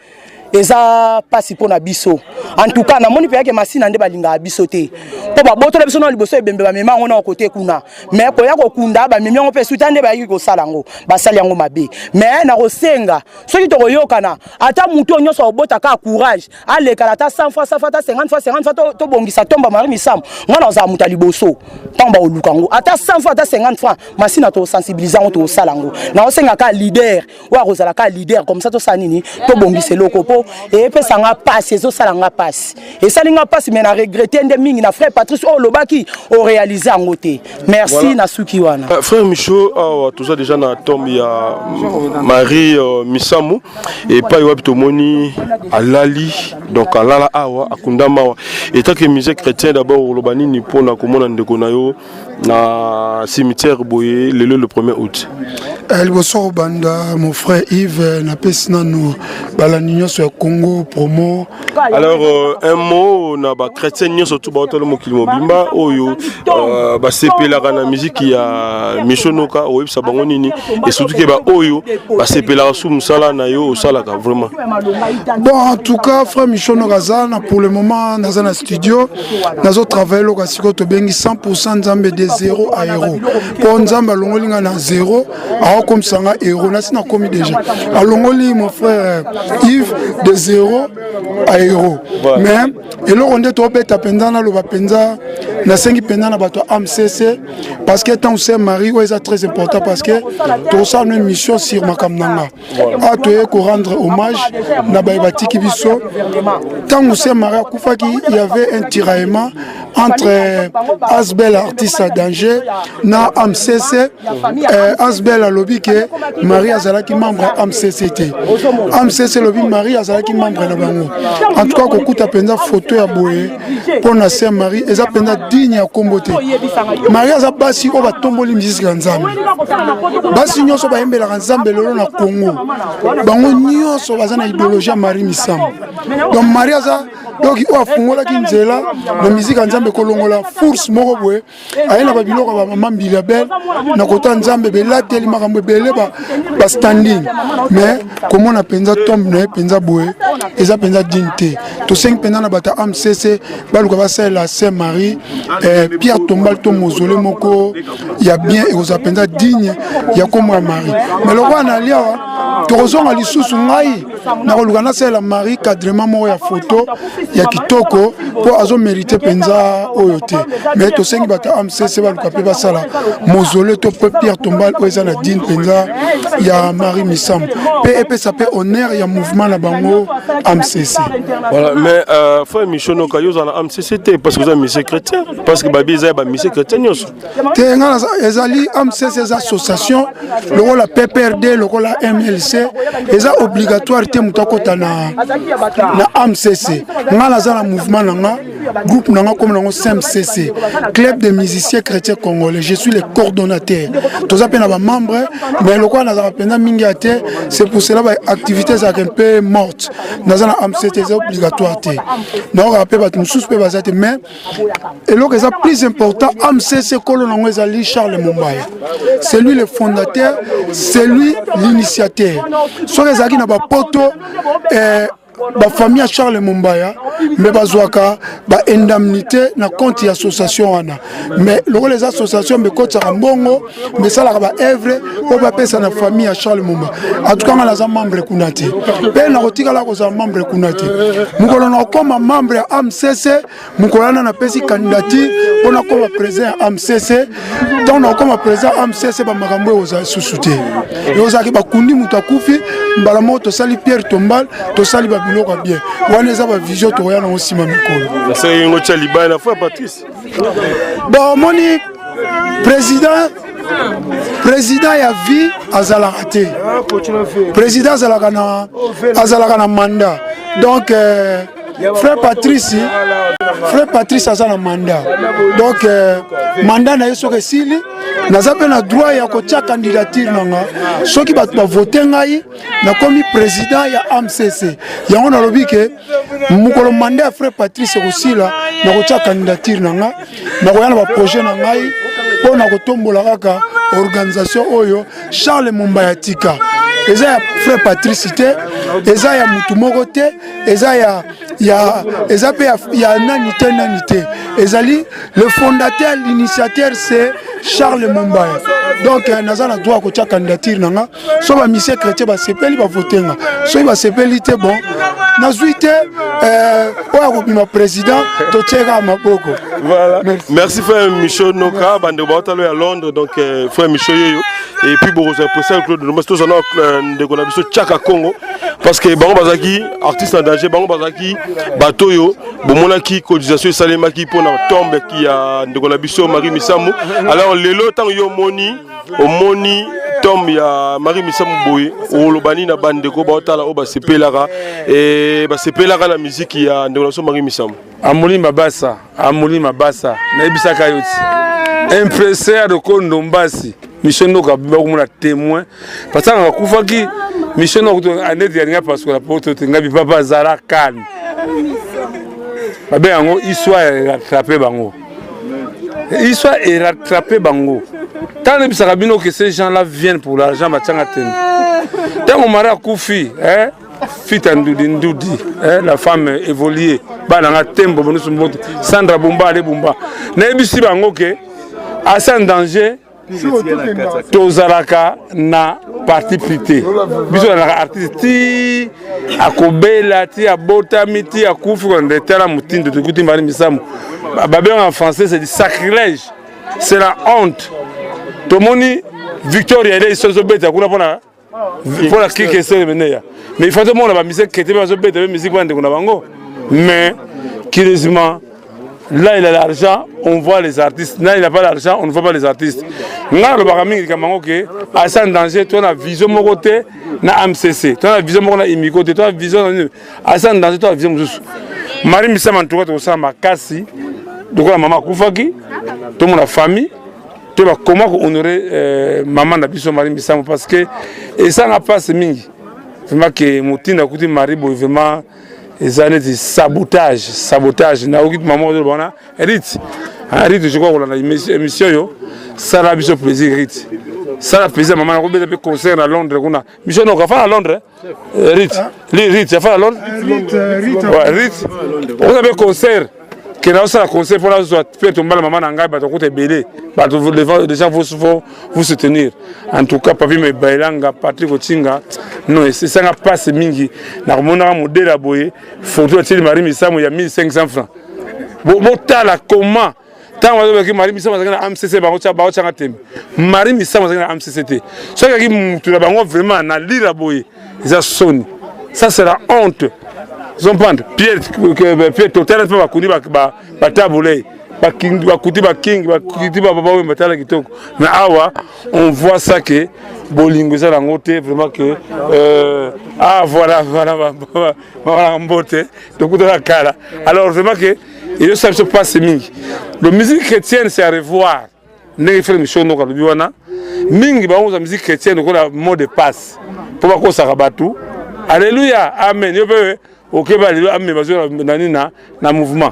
Speaker 1: eza pasi pona biso en tout cas na moni pe yake masina nde balinga biso te po ba boto na biso na liboso ebembe ba mema ngona côté kuna mais ko ya ko kunda ba memi ngo pe sutande ba yiki ko sala ngo ba sali yango mabe mais na ko senga soki to koyokana ata muto nyonso obota ka courage aleka ata 100 fois 100 fois 50 fois 50 fois to bongisa tomba Marie Misambo ngona za muta liboso tamba oluka ngo ata 100 fois ata 50 fois masina to sensibiliser ngo to sala ngo na ko senga ka leader wa kozala ka leader comme ça to sanini to bongisa loko po et puis ça n'a pas ces ça n'a pas et ça n'a pas mais na regretter ndé mingi na frère Patrice o lobaki o réaliser en côté merci voilà. Nasuki wana
Speaker 2: frère Michaud tout ça déjà na tombe ya Marie Misambo et pas yo bitomoni alali donc alala awa akunda mawa et tant que musée chrétien d'abord lobani ni pona komona ndeko na yo na cimetière boye le 1er août
Speaker 20: Elboso banda mon frère Yves na pesina no balanigno sur Congo promo
Speaker 2: alors un mot na ba chrétien nyo surtout ba otolo mokili mobimba oyo ba sepela kana musique ya mishonoka oyo sa bango nini et surtout que ba oyo ba sepela sous musala na yo osalaka vraiment
Speaker 20: bon en tout cas frère Mishonoka zana pour le moment dans un studio nazo travailler lo kasiko to bengi 100% nzambe de 0 à héros pour nzambe longolinga na 0 a comme ça nga héros na sina komi déjà alongoli mon frère Yves de 0 à héros mais et là on est trop bête à pendana lo ba penza na sengi pendana bato MCC parce que tant c'est Marie ouais c'est très important parce que tout ça une mission sur makamnanga a to ko rendre hommage na ba batiki biso tant c'est Marie akufaki il y avait un tiraillement entre Asbel artiste à danger na MCC Asbel a lobby que Marie Azalaki membre MCCT MCC lobby Marie Azalaki membre na bango en tout cas ko kuta penza photo ya boye pour na sœur Marie eza penza digne ya kombo te Marie aza basi oyo batomboli misika nzambe basi nyonso bayembelaka nzambe lelo na Congo bango nyonso baza na idéologie ya Marie Misambo donc Marie aza donc oyo afungolaki nzela na misika nzambe kolongola force moko boye aye na babiloko ya bamama Mbilabel na kota nzambe belateli makambo ebele bastanding mais komona mpenza tombe na ye mpenza boye eza mpenza digne te tosengi mpenza na bato ya AMCC baluka basalela Saint Marie Pierre Tombal to mausolée moko ya bien ekozala mpenza digne ya kombo ya Marie mais lokola na liawa tokozonga lisusu ngai nakoluka nasalela Marie cadrement moko ya photo ya kitoko po azomérite mpenza oyo te mais tosengi bato ya AMCC baluka mpe basala mausolée to mpe Pierre Tombal oyo eza na digne mpenza ya Marie Misambo mpe epesa mpe honneur ya mouvement na bango AMCC.
Speaker 2: Voilà, mais frère Michel Nokayo dans la AMCC parce que vous êtes monsieur chrétien parce que babi eza ba monsieur chrétien nyonso
Speaker 20: te ngala ezali AMCC eza association lokola PPRD lokola MLC eza obligatoire te mutu akota na AMCC ngala za na mouvement nanga groupe nanga comme nango CMCC club de musiciens chrétiens congolais je suis le coordonnateur toza pe na ba membre mais lokola na penda mingi ate c'est pour cela ba activités za un peu morte naza na AMCC c'est obligatoire te na rappel ba mususu pe bazate mais et lo que ça plus important AMCC kolo nango ezali Charles Mumbaya c'est lui le fondateur c'est lui l'initiateur so ezaki na ba poto ba famille à Charles Mumbaya mais bazwaka ba indemnité na compte association wana mais les associations me compte ça mbongo mais ça la ba œuvre o ba pesa na famille à Charles Mumbaya en tout cas on a membre kunate pe na kotika la ko za membre kunate mukolo na koma membre ya AMCC mukolo na pesi candidature on a comme président AMCC donc on a comme président AMCC ba makambo oza susute yoza ki ba kundi mutakufi mbala moto sali Pierre Tombal to sali biloko bien wana eza ba vision to yana osima mikolo
Speaker 2: c'est une autre liban la fois Patrice
Speaker 20: bon moni président ya vie azalaka te président azalaka na mandat donc frère Patrice aza na mandat donc mandat na yeso kesili naza pe na droit ya kotia candidature nanga soki bato bavote ngai nakomi président ya AMCC yango nalobi ke mokolo mandat ya frère Patrice kosila na kotia candidature nanga nakoyana baprojet na ngai mpo na kotombola kaka organisation oyo Charles Mumbaya tika eza ya frère Patrice te eza ya mutu moko te eza pe ya nani te ezali le fondateur l'initiateur c'est Charles Mumbaya donc naza na droit kotia candidature nanga so ba mission chrétien ba sepeli ba votenga so ba sepeli te bon nazui te oya kobima président to tcheka maboko.
Speaker 2: Voilà, merci frère Michel Noka bande baotalo ya Londres donc frère Michel yoyo et puis bon c'est possible Claude nous tous on a de qu'on a biso tchaka Congo parce que bango bazaki artiste en danger bango bazaki bato yo bomonaki cotisation salemaki pour na tombe qui a de qu'on a biso Marie Misambo alors lelo tant yo omoni tombe ya Marie Misambo boye olobani na bande ko baotala o ba sepelaka et ba sepelaka na musique ya de qu'on a biso Marie Misambo
Speaker 5: Amuli Mabasa na ebisaka yoti impresseur de Kondombasi Michel Noka bakumuna témoin parce que akufaki Michel Noka année dernière parce que la porte ngabi papa Zara Khan babe yango histoire rattraper bango histoire est rattraper bango tant les bisaka bino que ces gens là viennent pour l'argent matanga ten tant mon mari akufi Fita Ndoudi, la femme évoluée, Bananga Tembo, Sandra Bumba, les Bumba. Nebisi Bango ke, assez en danger, Tozaraka na parti prité. Biso na artiste ti akobela ti abota miti akufu on de tela mutindo de kuti Marie Misambo. Babé en français c'est du sacrilège. C'est la honte. Tomoni Victoria elle se beta kuna pona pour la clique c'est mener mais il faut que la musique qui était pas bête musique bande qu'on a bango mais curieusement là il a l'argent on voit les artistes là il n'a pas l'argent on ne voit pas les artistes là le barami comme bango que à ça en danger toi la vision mon côté na AMCC toi la vision mon na imiko toi la vision à ça en danger toi la vision Marie Misambo en tout cas ça makasi
Speaker 21: donc la maman akufaki to mon famille to ba comment honorer maman na biso Marie Misambo parce que et ça n'a pas mingi vraiment que mutinda kuti Marie bo vraiment les années de sabotage na okit maman de bona Rit je crois qu'on a une émission yo ça la biso plaisir Rit ça la plaisir maman ko be concert à Londres kuna mission no ka fa à Londres Rit ça fa à Londres Rit on a un concert que nous avons un concert pour la faire tomber la maman n'angai bato côté belé bato les gens vous soutenir en tout cas papi me bailanga Patrick Ochinga non c'est ça n'a pas ce mingi na mona modèle à boyer photo de Marie Misambo il y a 1500 francs bon tala comment tant que Marie Misambo na MCC ba changa tembe Marie Misambo na MCCT so que mutu na bango vraiment na lira boyer ça sonne ça c'est la honte. Ils ont pris Pierre total pour bakundi ba tabulé ba king ba kuti ba king ba kuti ba baba we matala kitoko mais awa on voit ça que bolingo ça langote vraiment que voilà mbote donc de la cara alors vraiment que il ça se passe mingi la musique chrétienne c'est à revoir n'est fait mission no ka biwana mingi ba on musique chrétienne ko la mot de passe pour ba ko sarabatu alléluia amen yo pe ok ba lelo amme bazo nani na mouvement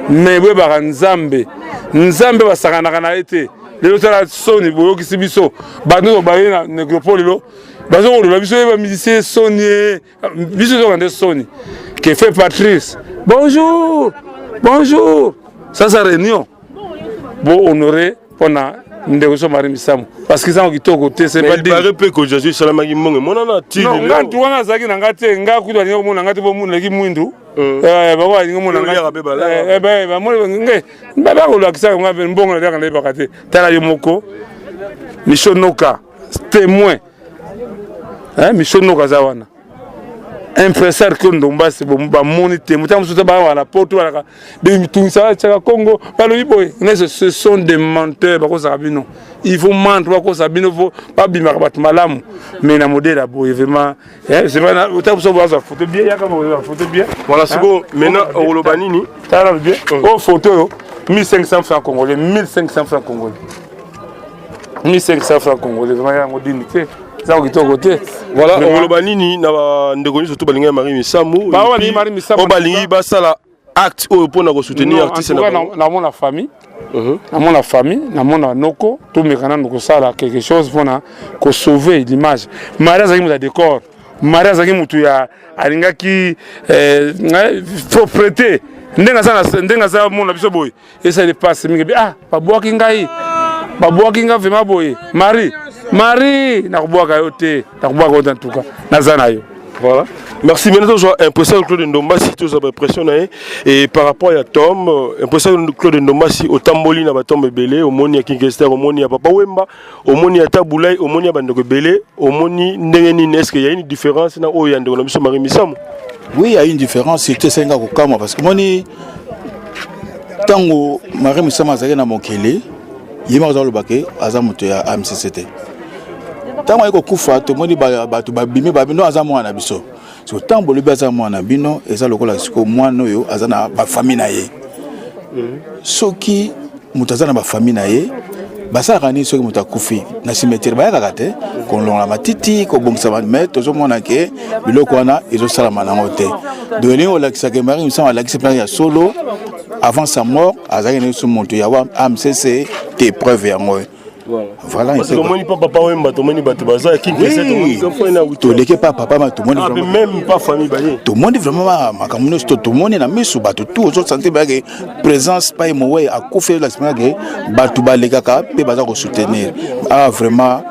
Speaker 21: mais we ba nzambe basakana na été lelo tala soni boyo kisibiso ba no ba na nécropole lo bazo ko biso ba musicien soni biso zo ngande soni que fait Patrice bonjour ça réunion bon honorer pona ndeko so Marie Misambo parce que ça kitoko te c'est pas dit mais pas que Jésus salama ki monge monana ti non ngantu wana zaki na ngate ngakuto ni ko mona ngate bo mona ki mwindu ba ko ni mona ngate ba mo nge ba ko la kisa ngave mbongo na ndaka bakate tala yo moko mishonoka témoin mishonoka za wana impresseur que Ndombasi ba monité mutam suta ba wala poto wala de mitunisa cha Congo ba lo iboy ce sont des menteurs ba ko sabino il faut mentir ba ko sabino faut pas bima ba malamu mais na modèle a boy vraiment c'est pas utam so ba photo bien ya ka ba photo bien
Speaker 2: voilà c'est bon maintenant au lobanini
Speaker 21: ça bien oh photo 1500 francs congolais 1500 francs congolais 1500 francs congolais vraiment ya modinité.
Speaker 2: Voilà, on le banini na ndekoni surtout balinga Marie Misambo.
Speaker 21: Ba wani Marie Misambo.
Speaker 2: On balingi ba sala acte pour na soutenir artiste
Speaker 21: na mon famille. Na mon famille, na mon noko, tout mekana ndoko sala quelque chose pour na ko sauver l'image. Maria zaki muta décor. Maria zaki mutu ya alinga ki propriété. Ndenga sana mon biso boy. Et ça dépasse mingi ba boaki ngai. Ba boaki nga vraiment boy. Marie, nakubwaka yote, nakubwaka yote en tout cas. Nazana yo.
Speaker 2: Voilà. Merci. Maintenant, je impression Claude Ndombasi, tout ça impression et par rapport à Tom, impression Claude Ndombasi au Tamboli na batombe belé, au moni à Kinkester, au moni à Papa Wemba, au moni à Taboulay, au moni à Bandoko belé, au moni ndengeni est-ce qu'il y a une différence na o yande na monsieur Marie Misambo?
Speaker 19: Oui, il y a une différence, c'était senga ko kama parce que moni tango Marie Misambo azaki na mokele, yema za lobake azamuto ya MCCT. Tant que kufa to moni bato babimi babino aza mwana biso so tambo le baza mwana bino eza lokola siko mwana oyo aza na ba famille na ye soki mutaza na ba famille na ye basaka ni soki mutakufi na cimetière ba yaka te ko longa matiti ko bongisa ba mais tozo mona ke biloko wana ezo sala manango te de ni o lakisa ke Marie Misambo lakisa plan ya solo avant sa mort azaki ne so monto ya wa AMCC te preuve ya ngoy. Voilà.
Speaker 2: Parce que moi, papa Wemba, tout le monde est bazar, qui
Speaker 19: tout l'équipe papa, tout le monde
Speaker 2: même pas famille baye.
Speaker 19: Tout le monde vraiment ma communauté, tout le monde est na mesu bato tout aux autres santé bague présence pas mowe à koufé la semaine bato balega ka pe bazar ko soutenir. Ah vraiment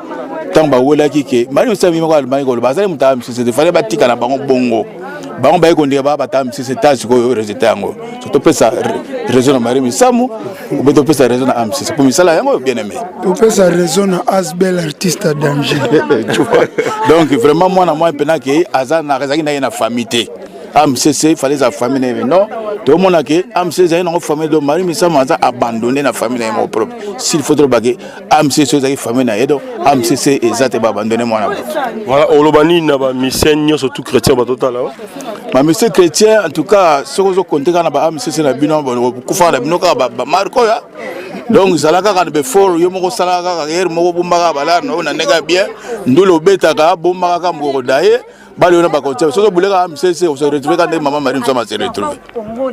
Speaker 19: tant ba wela kike Marie Misambo ko Allemagne ko bazar mutam c'est fallait batika na bango bongo. Bango baye ko ndika ba batam c'est tâche ko résultat yango. Surtout pe ça raison na Marie Misambo ou beto pe ça raison na AMC. C'est pour misala yango bien aimé.
Speaker 20: Tu sa raison à Asbel artiste danger.
Speaker 19: Donc vraiment moi na moi pena que azana rezaki na famille. AMCC il fallait sa famille non tout le monde que AMCC a une famille de Marie Missamu a abandonné la famille na propre s'il faut trop baguer AMCC a famille na edo AMCC ezate ba abandonné moi na
Speaker 2: voilà olobani na ba mission surtout chrétien ba total
Speaker 19: ma mission chrétien en tout cas ce que je compte na ba AMCC na bino ku fa na bino ka ba marco ya donc zalaka ka be fort yo moko salaka ka yer moko bumba bala no na nega bien ndulo betaka bomba ka moko daye bali ona ba kontia so buleka AMCC on se retrouver quand maman Marie Missamu se retrouver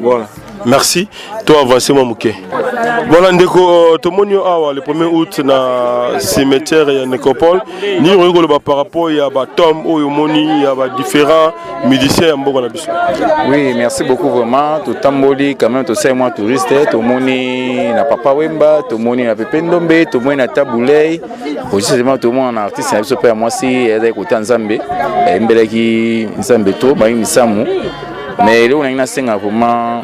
Speaker 2: voilà merci toi avancez moi muke voilà ndeko tomonio awa le 1er août na cimetière ya Nécropole ni ngolo ba par rapport ya ba tom oyo moni ya ba différents musiciens ya mboka na biso.
Speaker 3: Oui, merci beaucoup vraiment to tamboli quand même to sai moi touriste to moni na Papa Wemba to moni na Pepe Ndombe to moni na Tabulei aussi seulement to moni na artiste na biso pe moi si eza écouter Nzambe mbeleki Nzambe to ba Missamu mais là on a une scène vraiment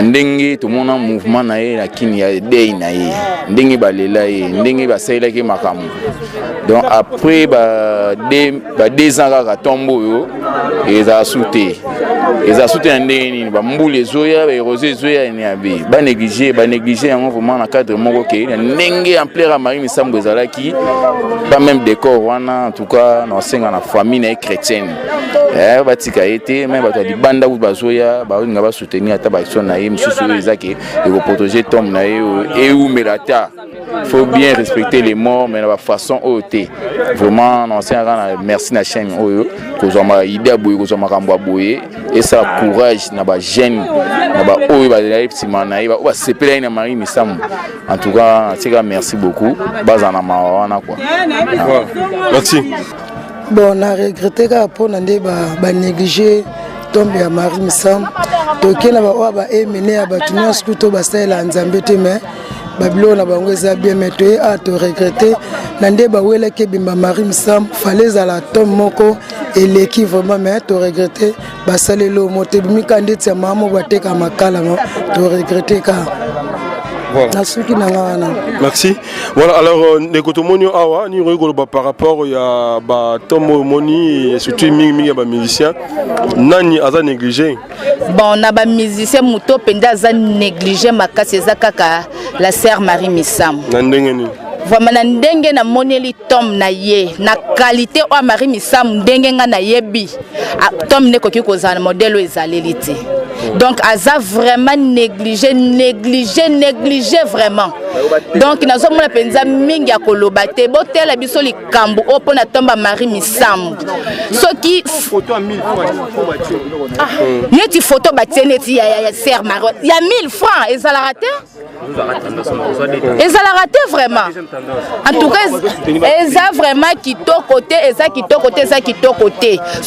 Speaker 3: ndenge tout le monde mouvement na ye lakini ya day na ye ndenge balela ye ndenge basaila ki makamu donc après ba deux ans ka tombo yo eza souté ndenge ni ba mbule zoya ba rosé zoya ni abi ba négliger yango vraiment na cadre moko ke ndenge en plein Marie Missamu ezalaki pas même décor wana en tout cas na senga na famille na chrétienne batika été même bato di banda ou bazoya ba nga ba soutenir ata ba action na ye msusu ezaki et ko protéger tom na ye et ou melata faut bien respecter les morts mais la façon OT vraiment non c'est un merci na chaîne oyo ko zoma idée boye ko zoma kambo boye et ça courage na ba jeune na ba oyo ba live simana ba sepela na Marie Missamu en tout cas c'est merci beaucoup bazana mawana quoi
Speaker 2: merci.
Speaker 22: Bon, on a regretté pour négliger tombe ya Marie Missamu. Donc il a mené à bâtiment scouto basel en Zambété mais Babylone a bangweza bien mettre à te regretter nande ba wele ke bimba Marie Missamu fallait à la tombe moko et l'équipe vraiment mais te regretter basalelo moté bimikande tya mamo bateka makala te regretter ka.
Speaker 2: Voilà. Merci. Voilà, alors Nekotomonio Awa, ni rigolo par rapport à Tomo Moni et surtout Mingi ba musicien. Nani aza négligé.
Speaker 23: Bon, na ba musicien muto penda aza négligé makasi zakaka la sœur Marie Missamu.
Speaker 2: Nandengeni.
Speaker 23: Vraiment na ndenge na moneli tom na ye na qualité o Marie Missamu ndenge nga na yebi tom ne koki kozana modèle ezaleli te. Donc aza vraiment négligé vraiment. Donc nazo mona penza mingi ya koloba te botela biso likambo opona tomba Marie Missamu. Soki photo 1000 francs. Neti photo bateneti ya sœur Marie. Il y a 1000 francs et ça la raté? Et ça l'a raté vraiment. En tout cas, ils ont vraiment quitté côté, Ce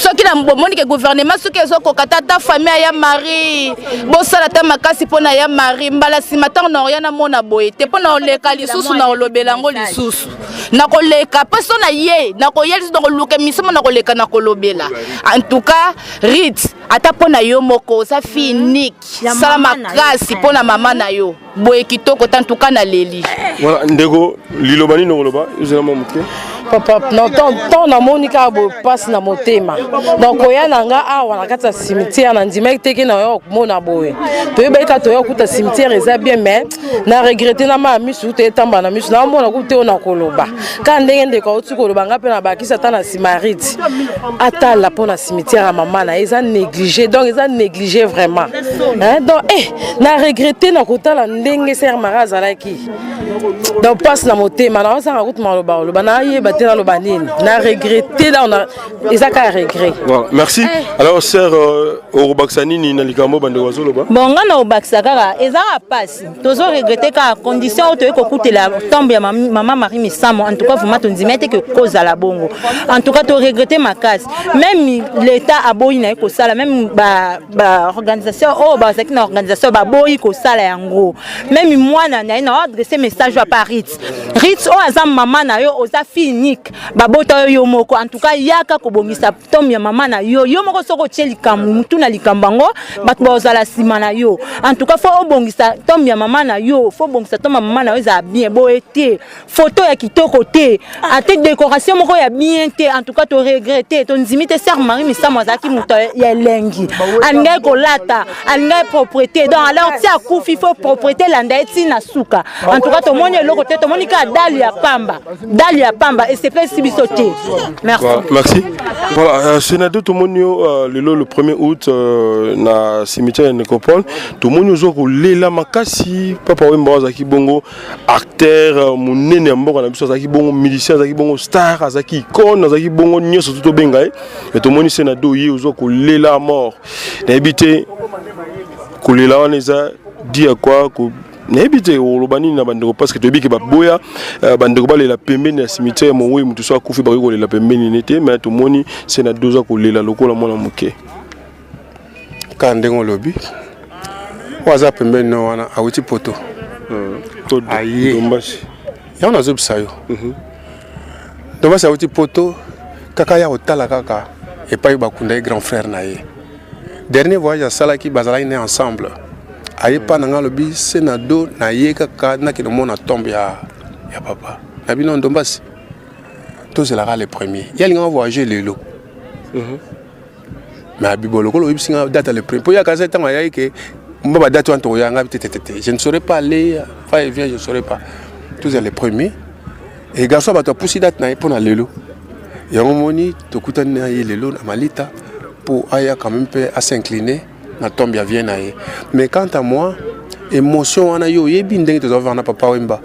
Speaker 23: qui est le gouvernement, ce qui est le famille ya Marie, Bossalata Makasi pona ya Marie, Mbalasi Matin, non, rien à mon aboye. Te pona le Kalisous, na Lobelango, Lissous. Na koleka, personne na ye, na koyel, na loke, mismo na koleka, na kolobela. En tout cas, Rit, ata pona yo moko, ça finique, ça makasi pona maman na yo. Boye kitoko tantuka na leli.
Speaker 2: Voilà, ndego lilobani no loba, uzela mamuke.
Speaker 17: Papa, non tant na monika bo passe na motema. Donc oya nanga awa na kata cimetière na ndima teke na yo mona boye. To yeba ka to yo kuta cimetière eza bien mais na regretter na ma misu te tamba na misu na mona ku te ona koloba. Ka ndenge ndeko otu koloba ngape na bakisa ta na simariti. Ata la pona cimetière maman na eza négligé donc eza négligé vraiment. Hein donc na regretter na kotala ndenge sœur Maraza laki. Donc passe na motema na sa route maloba loba na yeba te na loba nini. Na regretter là on a eza ka regret.
Speaker 2: Voilà, merci. Alors sœur Orobaksani ni na likambo bande wazo loba.
Speaker 24: Bon ngana Obaksaka eza passe. Tozo regretter ka condition to ekoute la tombe ya maman Marie Missamu en tout cas vous m'attendez mettre que cause à la bongo. En tout cas to regretter ma case. Même l'état a boyi na ko sala même ba organisation ba c'est une organisation ba boyi ko sala yango. Même moi na adresser message à Paris. Ritz o azam maman na yo oza fini unique babota yo moko en tout cas yaka kobongisa tombe ya mama na yo moko soko tie likambo mutu na likambango bato bazala sima na yo en tout cas faut bongisa tombe ya mama na yo faut bongisa tombe ya mama na yo za bien beau été photo ya kitoko te ate décoration moko ya bien te en tout cas to regretter to nzimite sœur Marie Misamo azaki muto ya lengi alingai kolata alingai propriété donc alors tia kufi faut propriété landa eti na suka en tout cas to moni eloko te to moni ka dali ya pamba et c'est pas si bisoté merci
Speaker 2: voilà, merci voilà Sénado to moni le 1er août na cimetière Nécropole to moni zo ko lela makasi papa Wemba azaki bongo acteur munene mboko na biso azaki bongo musicien azaki bongo star azaki icône azaki bongo nyoso to benga et to moni Sénado ye zo ko lela mort na habité ko lela wana eza dia quoi ko n'habite au Lobani na bandeko parce que tobi ke baboya bandeko balela pembeni na cimetière mowe mutu so akufi ba ko lela pembeni nete mais to moni Sénado za ko lela lokola mona muke
Speaker 6: kandengo lobi waza pembeni no wana awuti poto
Speaker 2: to dombasi
Speaker 6: ya na zobsayo dombasi awuti poto kaka ya otala kaka et pas bakunda grand frère na ye dernier voyage à Salaki bazala né ensemble aye pa nanga lobi Sénado na ye kaka na ki no mona tombe ya papa na bino ndombasi to zelaka le premier ya linga voyager lelo mais abibolo ko lobi singa date le premier po ya kaza tanga ya ke mbaba date wan to ya nga tete je ne saurais pas aller va et vient je ne saurais pas tous les premiers et garçon ba to poussi date na pour na lelo ya moni to kutana na ye lelo na malita pour aya quand même peu à s'incliner na tombe ya vient na ye mais quant à moi émotion wana yo yebi ndenge to za na papa Wemba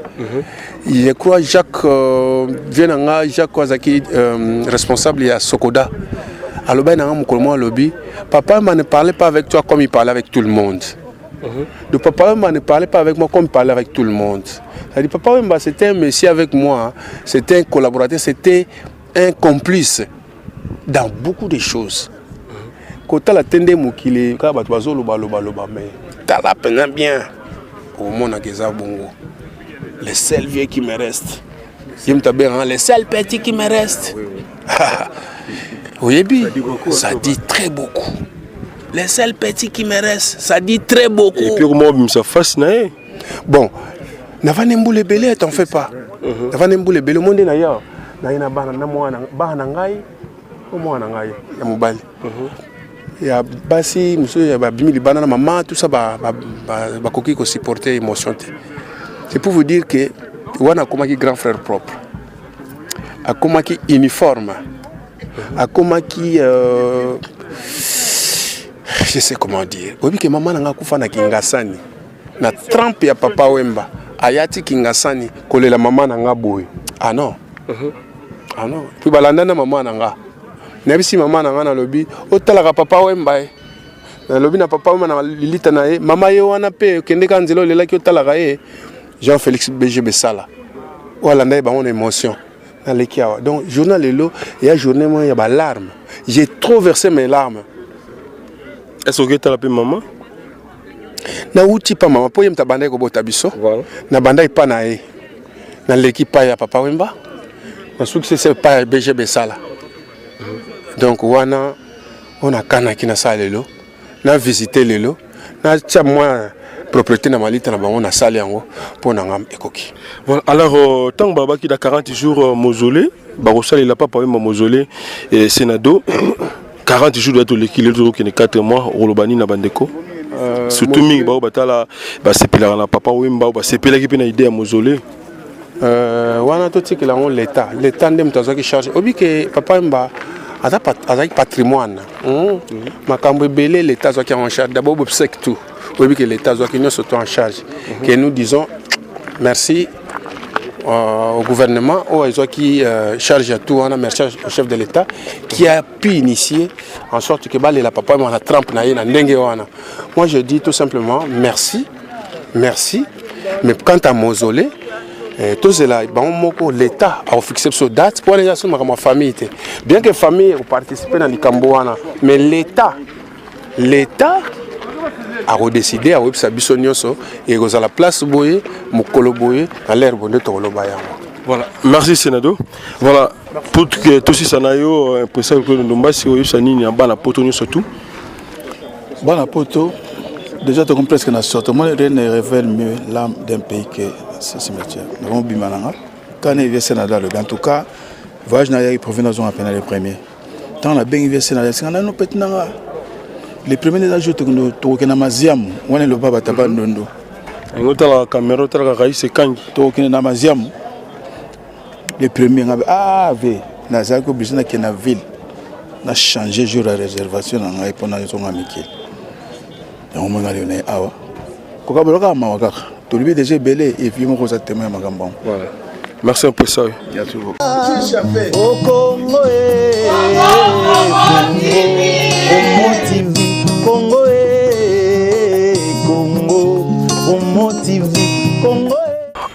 Speaker 6: je crois Jacques Vienanga Jacques Wazaki responsable ya Sokoda aloba na mukolo lobby papa Wemba ne parlait pas avec toi comme il parlait avec tout le monde le papa Wemba ne parlait pas avec moi comme il parlait avec tout le monde. C'est-à-dire papa Wemba c'était un monsieur avec moi, c'était un collaborateur, c'était un complice dans beaucoup de choses. Quand la tende mukile ka ba bazo loba mais tala pena bien au monde à bongo. Les seuls vieux qui me restent. Les seuls petits qui me restent. Oui, ça dit très beaucoup. Les seuls petits qui me restent, ça dit très beaucoup.
Speaker 2: Et puis comment ça fasse nae?
Speaker 6: Bon, Navanemboule belé, t'en fais pas. Navanemboule belé, le monde est là. Na bana na mwana bana ngai, o mwana ngai ya mobali. Ya basi monsieur ya bimili bana na maman tout ça ba koki ko supporter émotion. C'est pour vous dire que wana komaki grand frère propre. A komaki uniforme. A komaki je sais comment dire. Obi que maman nga kufa na Kingasani. Na trempe ya papa Wemba. Ayati Kingasani kolela maman nga boy. Ah non. Ah non. Puis balanda na maman nga. Nebisi maman nga na lobi otala ka papa Wemba. Na lobi na papa Wemba na lilita na ye. Mama ye wana pe kende ka nzelo lela ki otala ka ye. Jean-Félix BG Bessala. Wala ndaye ba on émotion. Na lekiawa. Donc journal lelo il y a journée moi il y a ba larmes. J'ai trop versé mes larmes.
Speaker 2: Est-ce que tu as la maman?
Speaker 6: Na uti pa maman po yemta bandai ko bota biso. Voilà. Na bandai pa na e. Na l'équipe pa ya papa Wemba. Na succès c'est pas BG Bessala. Donc wana on a kana kina sa lelo. Na visiter lelo. Na tia moi propriété na malita na bango na sali yango pour na ngam ekoki.
Speaker 2: Voilà, alors tant baba qui da 40 jours mausolée, ba rosali la papa Wemba mausolée et Sénado 40 jours d'être l'équilibre qui est 4 mois au Lobani na bandeko. Surtout mingi ba batala ba sepela na papa Wemba ba sepela ki pena idée à mausolée.
Speaker 6: Wana to tikela on l'état ndem tazo ki charge obi ke papa Wemba azaki patrimoine. Makambo belé l'état zo ki en charge d'abord obsèque tout. Obi que l'état zo ki nous surtout en charge. Que nous disons merci au gouvernement qui charge à tout, on a merci au chef de l'État qui a pu initier en sorte que la papa m'a trempe na ndenge wana. Moi je dis tout simplement merci, mais quant à mausolée tout cela l'État a fixé ce date pour les gens ma famille bien que famille participer dans les Camboana mais l'État a redécidé à web sa bisonyoso et à la place boye mukolo boye à l'air bonde to loba yango.
Speaker 2: Voilà, merci Sénado. Voilà, pour que tout ça n'a eu impression que nous avons si vous savez ni en bas la poto surtout.
Speaker 19: Bon la poto, déjà tu comprends ce que nous sortons. Moi, rien ne révèle mieux l'âme d'un pays que ce cimetière. Nous avons bimananga. Quand il vient Sénado, en tout cas, voyage n'a eu provenance à peine les premiers. Tant la bien vient Sénado, c'est un an pétnanga. Les premiers des jours que nous trouvons maziam, on est le baba tabandondo.
Speaker 2: Et nous avons la caméra, nous avons la c'est quand
Speaker 19: tu trouvons maziam. Les premiers, ah, oui, nous avons obligé de la ville. Nous avons changé jour à réservation pendant les jours amicaux. Nous avons dit, ah, oui. Nous avons dit, tout le monde est déjà belé et puis nous avons dit,
Speaker 2: voilà. Merci un peu ça.
Speaker 19: Merci beaucoup.
Speaker 18: Au Congo, Congo, Congo, Congo.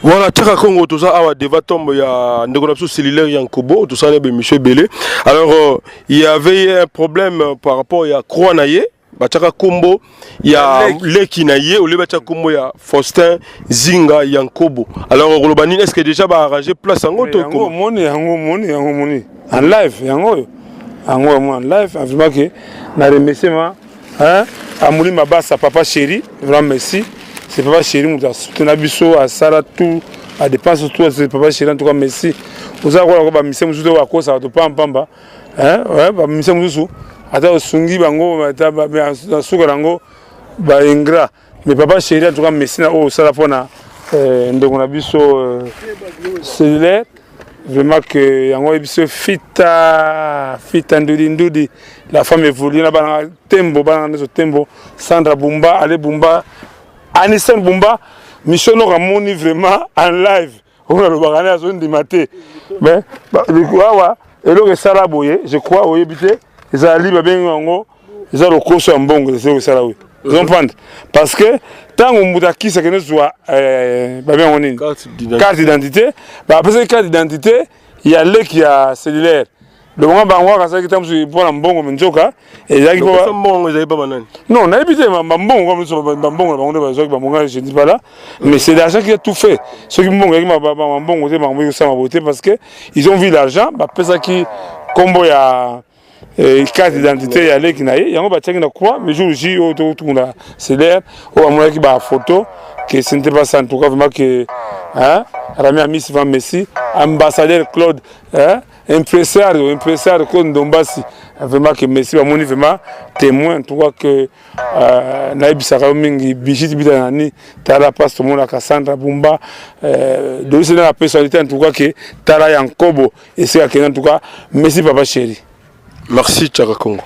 Speaker 2: Voilà, Tchaka Congo, tout ça, à débat tombe, il y a un déconnexion cellulaire, il y a un kobo, tout ça, il y a monsieur Belé. Alors, il y avait un problème par rapport à Croix Naye, Tchaka Combo, il y a Leki Naye, au lieu de Tchaka Combo, il y a Faustin, Zinga, il y a un kobo. Alors, Rolobani, est-ce que déjà va arranger place en gros?
Speaker 21: En live, en live, vraiment que, na remerciement, hein, à Mouli Mabassa, papa chéri, vraiment merci. C'est papa chéri, nous avons biso à Sarah tout, à dépense tout, c'est papa chéri, en tout cas merci. Vous savez quoi, monsieur Moussou, à cause ça, de pamba, hein, ouais, monsieur Moussou, à ta sungi bango, à ta sugarango, bah ingrat. Mais papa chéri, en tout cas merci, au Sarafona, donc on a biso cellulaire. Vraiment que yango ebiso fita ndudi la femme évolue na bana tembo Sandra Bumba Ale Bumba Anissem Bumba mission ramoni vraiment en live on a le bagana à zone de maté mais wa elo sala boye je crois oyebité ezali ba bengo yango ezalo koso ya mbongo c'est sala oui vous comprenez parce que tant on muta kisa que nous soit carte d'identité bah après cette carte d'identité il y a le qui a cellulaire le moment bango quand ça qui tamsu pour la mbongo menjoka et là qui pas mbongo ils pas banane non n'a évité mbongo comme ça mbongo bango de zoki mbongo je dis pas là mais c'est l'argent qui a tout fait ceux qui mbongo qui mbongo c'est mbongo ça m'a voté parce que ils ont vu l'argent bah après ça qui combo ya carte d'identité il y a les qui naïe yango ba tchaki na quoi mais jour J au tout na cellulaire au amona qui ba photo que ce n'était pas ça en tout cas vraiment que hein Rami Amis Van Messi ambassadeur Claude hein impresario Claude Ndombasi vraiment que Messi va moni vraiment témoin en tout cas que naïbi saka mingi bijiti bitanani tala passe tout le monde à Cassandra Bumba de c'est la personnalité en tout cas que tala Yankobo et c'est en tout cas Messi papa chéri.
Speaker 2: Merci Tchaka Congo.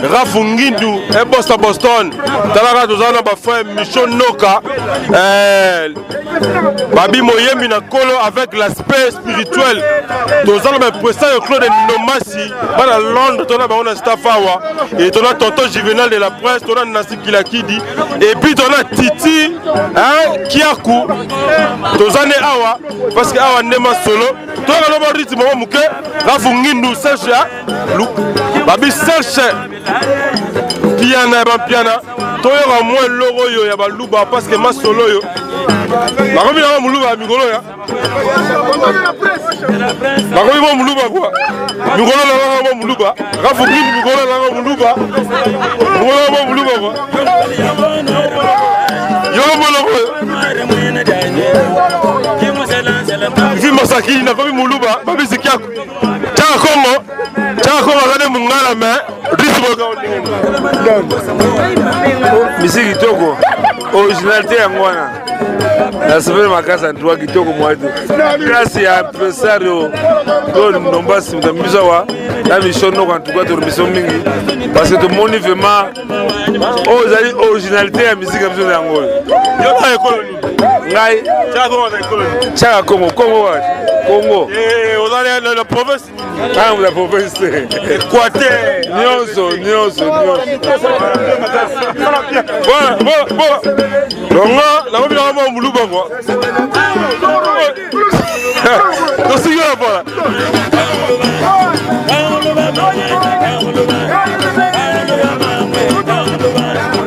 Speaker 2: Rafungindu et Boston talaka tozana ba frère Michon Noka Babi Moyembi na kolo avec l'aspect spirituel tozana ba président Claude Nomasi bana Londres tona ba on staff awa et tona tonton Juvenal de la presse tona Nasi Kilakidi et puis tona Titi Kiaku tozane awa parce que awa ndema solo tona no ba rythme mo muke Rafungindu Serge Babi Serge piana ba piana toyoka moins logo yo ya baluba parce que ma solo yo bakomi na muluba mikolo ya bakomi mo muluba kwa mikolo la mo muluba Rafungi mikolo la mo muluba mo muluba kwa yo mo logo vi masaki na komi muluba babi sikia Tchaka Kongo gane mungala me
Speaker 21: Misiki Kitoko, originalité ya ngwana. Nasema makasa ntua Kitoko mwadu. Grâce ya impresario Don Nombasi mtambiza wa la mission no quand tu dois mission mingi parce que tout monde vraiment ozali originalité ya musique ya ngolo. Yo na école ngai Tchaka Kongo Congo.
Speaker 2: Ozali la province.
Speaker 21: Ah, la province.
Speaker 2: Équateur.
Speaker 21: Nyonso.
Speaker 2: Bon. Longa, la voix bien mon muluba quoi. Aussi là voilà.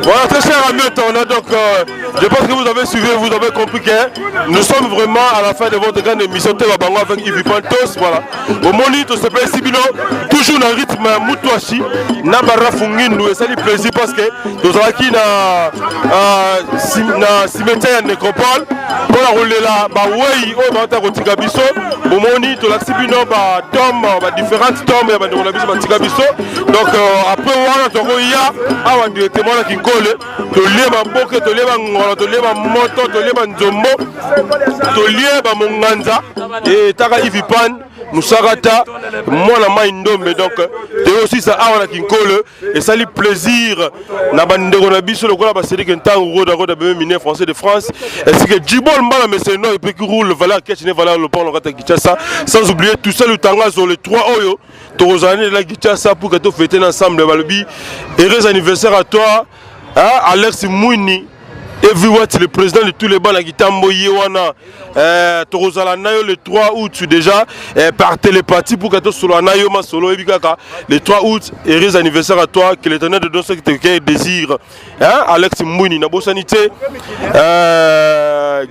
Speaker 2: Voilà, très cher ami, donc je pense que vous avez suivi, vous avez compris que nous sommes vraiment à la fin de votre grande émission Tebabango avec Yves Pantos. Voilà. Au moniteur se paye Sibino, toujours dans le rythme Moutouachi, Nabara Fungindu, et ça lui plaisir parce que nous avons qui na cimetière nécropole pour la rouler là, bah oui, au Manta Rotigabiso, au moniteur la Sibino, bah tombes, bah différentes tombes, bah de Ronabiso, bah Tigabiso. Donc après, on a un directement là qui colle. Tolieba boke, tolieba ngolo, tolieba moto, tolieba nzombo, tolieba monganza et taka ivipan musarata mwana maindombe donc et aussi ça a la kinkole et ça lui plaisir na bandeko na biso lokola ba série que ntango roda be minier français de France et c'est que Djibol mbala mais c'est non et puis qui roule valeur ketchine valeur le pont ngata Kinshasa sans oublier tout ça le tangazo les trois oyo tozane la Kinshasa pour que to fêter ensemble balobi heureux anniversaire à toi. Alex Mouini, Everywhat, le président de tous les bancs, Gitambo Yewana, Torozala Nayo le 3 août déjà, par télépathie pour que tu sois Nayo Masolo et Bigaka. Le 3 août, heureux anniversaire à toi, que l'éternel de Dieu te désire. Alex Mouini, Nabo Sanité,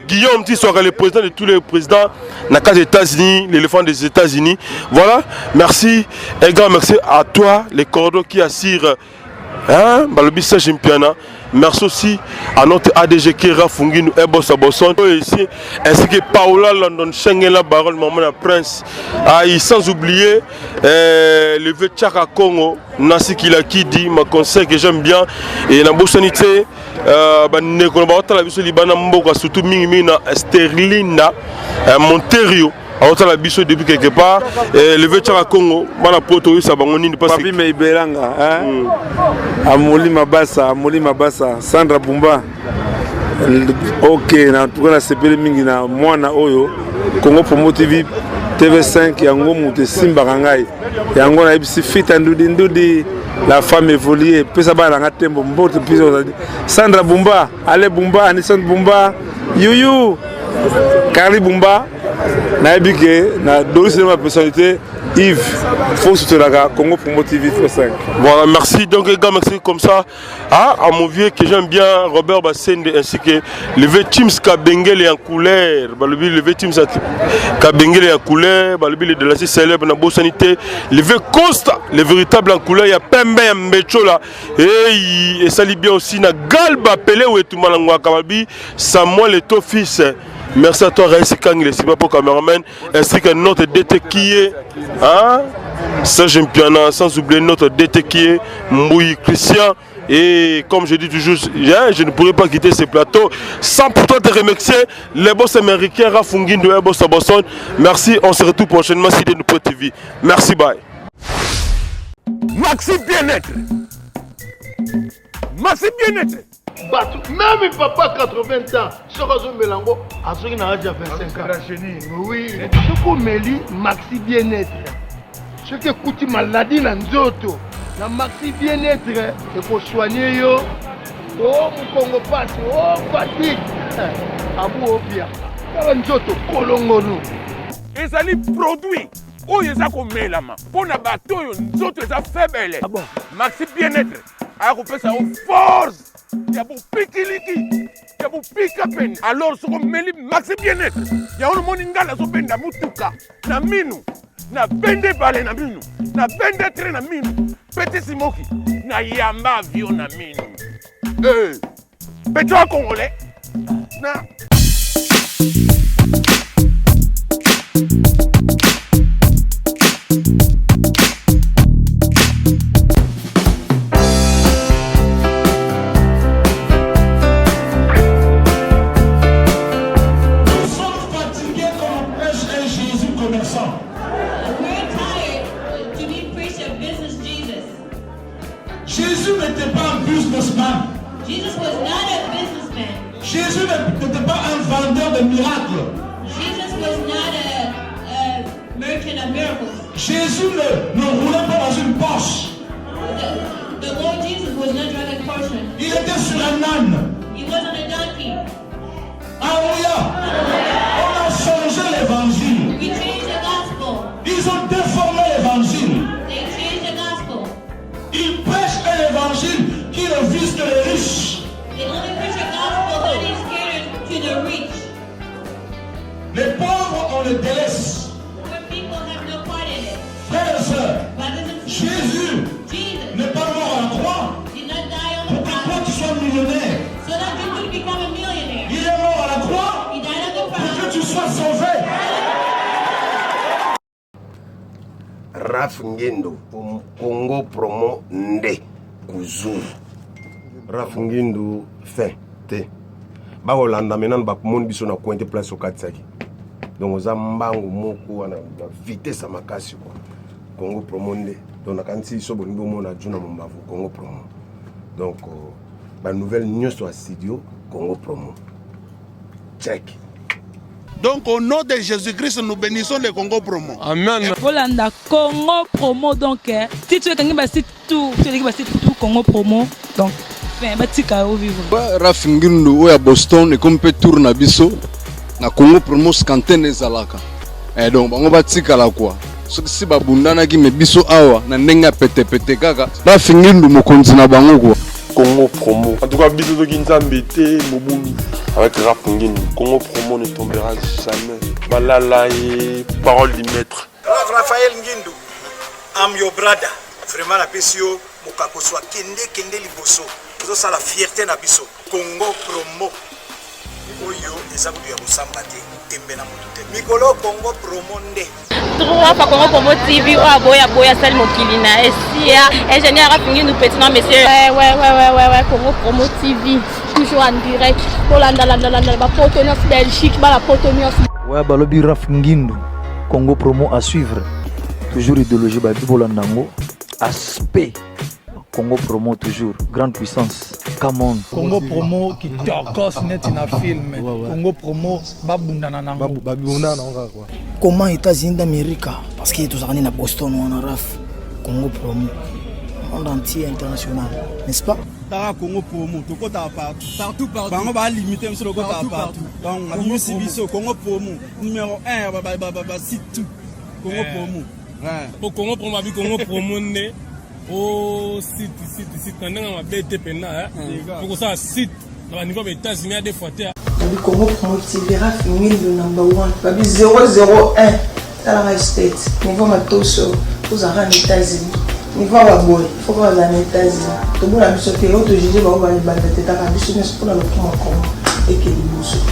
Speaker 2: Guillaume Tissoira, le président de tous les présidents, Naka des États-Unis, l'éléphant des États-Unis. Voilà, merci, et grand merci à toi, les cordeaux qui assurent. Balobissa Jimpiana. Merci aussi à notre ADG Kera Funginu Ebosa Bosson ici, ainsi que Paola London Schengen la baronne Maman Prince. Sans oublier le vieux Tchaka Kongo, Nasi Kilakidi, ma conseil que j'aime bien. Et la Bossanité, surtout Mingimina Sterlina Monterio. Autant la biso depuis quelque part le vecha Congo bana poto ça bangoni parce que
Speaker 21: Papi Meibelanga Amoli Mabasa Sandra Bumba OK na tukana sepele mingi na mwana oyo Congo Promo TV TV5 yango muté simba ngai yango na ibisi fita ndudi la femme évoluée pesa bana ngatembo mbote piso Sandra Bumba Ale Bumba Anissan Bumba Yuyu Kari Bumba na ebike na dosi ma personnalité Yves, il faut soutenir la Congo Promo TV 5.
Speaker 2: Voilà, merci. Donc, les gars, merci comme ça. Ah, à mon vieux que j'aime bien, Robert Bassende, ainsi que le Teams Kabengele en couleur. Le Teams Kabengele en couleur. Le de la célèbre dans Sanité. Le Costa, le véritable en couleur. Il y a Pembe et Mbecho là. Et ça lit bien aussi. Na Galba Pelé ou tout malangwa Kababi. Samuel et ton fils. Merci à toi, Raïs Kang, le Sibapo cameraman, ainsi que notre DT qui est, hein, Serge Mpiana, sans oublier notre DT qui est Mouy Christian. Et comme je dis toujours, je ne pourrais pas quitter ce plateau sans pourtant te remercier les boss américains, Rafungin de Boss Bosson. Merci, on se retrouve prochainement sur Denoupo TV. Merci, bye.
Speaker 5: Maxi bien-être. Maxi bien-être.
Speaker 18: Même papa 80 ans, ce que Mélango a ce qu'il a déjà 25 ans. Oui, ce qu'on Méli, Maxi bien-être. Ce qui coûte maladie dans Nzoto. La Maxi bien-être, il faut soigner yo. Oh, mon Congo passe, oh, fatigue. Abou Opia. Nzoto, Kolongo nous.
Speaker 5: Et ça les produits. Oh, ils ont mis la main. Pour les bateaux, ils ont faible. Maxi bien-être. Alors, on fait ça en force. Il y a beaucoup pikiliki, il y a beaucoup pikapen. Alors, ce qu'on met maxi bien-être. Il y a un monde qui a un benda mutuka, na minu, na bende balé na minu, na bende train na minu, petit simoki, na yamba avion na minu. Pétrole congolais, na.
Speaker 16: Jésus n'était pas un businessman.
Speaker 4: Jesus was not a businessman.
Speaker 16: Jésus n'était pas un vendeur de miracles.
Speaker 4: Jesus was not a merchant of miracles.
Speaker 16: Jésus ne roulait pas dans une Porsche.
Speaker 4: The Lord Jesus was not driving a Porsche.
Speaker 16: Il était sur un âne.
Speaker 4: He was on a donkey.
Speaker 16: Alléluia. On a changé l'évangile.
Speaker 4: We changed the gospel.
Speaker 16: Ils ont déformé l'évangile.
Speaker 4: They changed the gospel.
Speaker 16: Ils prêchent un évangile qui ne vise que les riches.
Speaker 4: They only preach a gospel that is catered to the rich.
Speaker 16: Les pauvres, on les délaisse.
Speaker 4: Poor people have no part in it.
Speaker 16: Frères et sœurs,
Speaker 4: Brothers and sisters,
Speaker 16: Jésus
Speaker 4: Jesus
Speaker 16: n'est pas mort à la croix
Speaker 4: did not die on the
Speaker 16: pour que toi
Speaker 4: cross
Speaker 16: tu sois millionnaire.
Speaker 4: so that you could become a millionaire.
Speaker 16: Il est mort à la croix
Speaker 4: He died on the
Speaker 16: pour que
Speaker 4: cross
Speaker 16: tu sois sauvé.
Speaker 7: Raf Ngendo, Congo Promo Nde Kuzuru. Raf Ngendo fin te. Ba Holanda maintenant ba monde biso na coin de place au Katsaki. Donc oza mbango moko wana ba vitesse makasi quoi. Congo Promo Nde. Donc na kanti so boningo mona juna mbavu Congo Promo. Donc ba nouvelle news sur studio Congo Promo. Check.
Speaker 18: Donc au nom de Jésus-Christ, nous bénissons le Congo Promo.
Speaker 5: Amen.
Speaker 8: Volanda Congo Promo donc si tu es quelqu'un qui site tout, tu es quelqu'un qui site tout Congo Promo donc ben batika au vivre.
Speaker 9: Raf Ngindu oya Boston et comme peut tourner biso na Congo Promo scanten ezalaka. Et donc bango batika la quoi. Si babundana ki mebiso awa na ndenga pete kaka. Raf Ngindu mokonzi na bango quoi.
Speaker 2: Congo Promo. En tout cas, bisous de Kinzambete, Moboulou. Avec Raf Ngin, Congo Promo ne tombera jamais. Balala et parole du maître.
Speaker 10: Raphaël Ngindu, I'm your brother. Vraiment la pesio, mokako soit kende liboso. Nous ça la fierté na biso. Congo Promo. Oyo ezabu ya bosambate tembe na mutute. Mikolo Congo Promo nde.
Speaker 11: Trois fois Congo Promo TV, boya sal mokilina. Esia, ingénieur Raf Ngindu petit non monsieur. Ouais, Congo Promo TV. Toujours en direct. Pour la partenaire Belgique, la partenaire.
Speaker 12: Ouais, balobi Raf Ngindu. Congo Promo à suivre. Toujours idéologie Bolandango. Aspect. Congo Promo toujours. Grande puissance. Come on.
Speaker 13: Congo Promo qui torcos net na film. Congo Promo babundana nango.
Speaker 12: Babundana nango quoi.
Speaker 22: Comment États-Unis d'Amérique parce qu'il est tous à Boston ou en Raf. Congo Promo. Monde entier international, n'est-ce pas?
Speaker 25: Tara Congo Promo, tout côté partout. Bango ba limiter monsieur le côté partout. Donc on a Congo Promo numéro 1 site tout. Congo Promo.
Speaker 1: po Congo promo abi Congo promo ne o site ndenge mabete pena pour ça site na niveau des États-Unis des fois
Speaker 22: le Congo promo TV Rafingi le number 1 babi 001 dans la state niveau matoso aux États-Unis niveau wa boy faut pas aux États-Unis to bona biso te auto juger ba ba ba teta ka biso ne pour la promo et que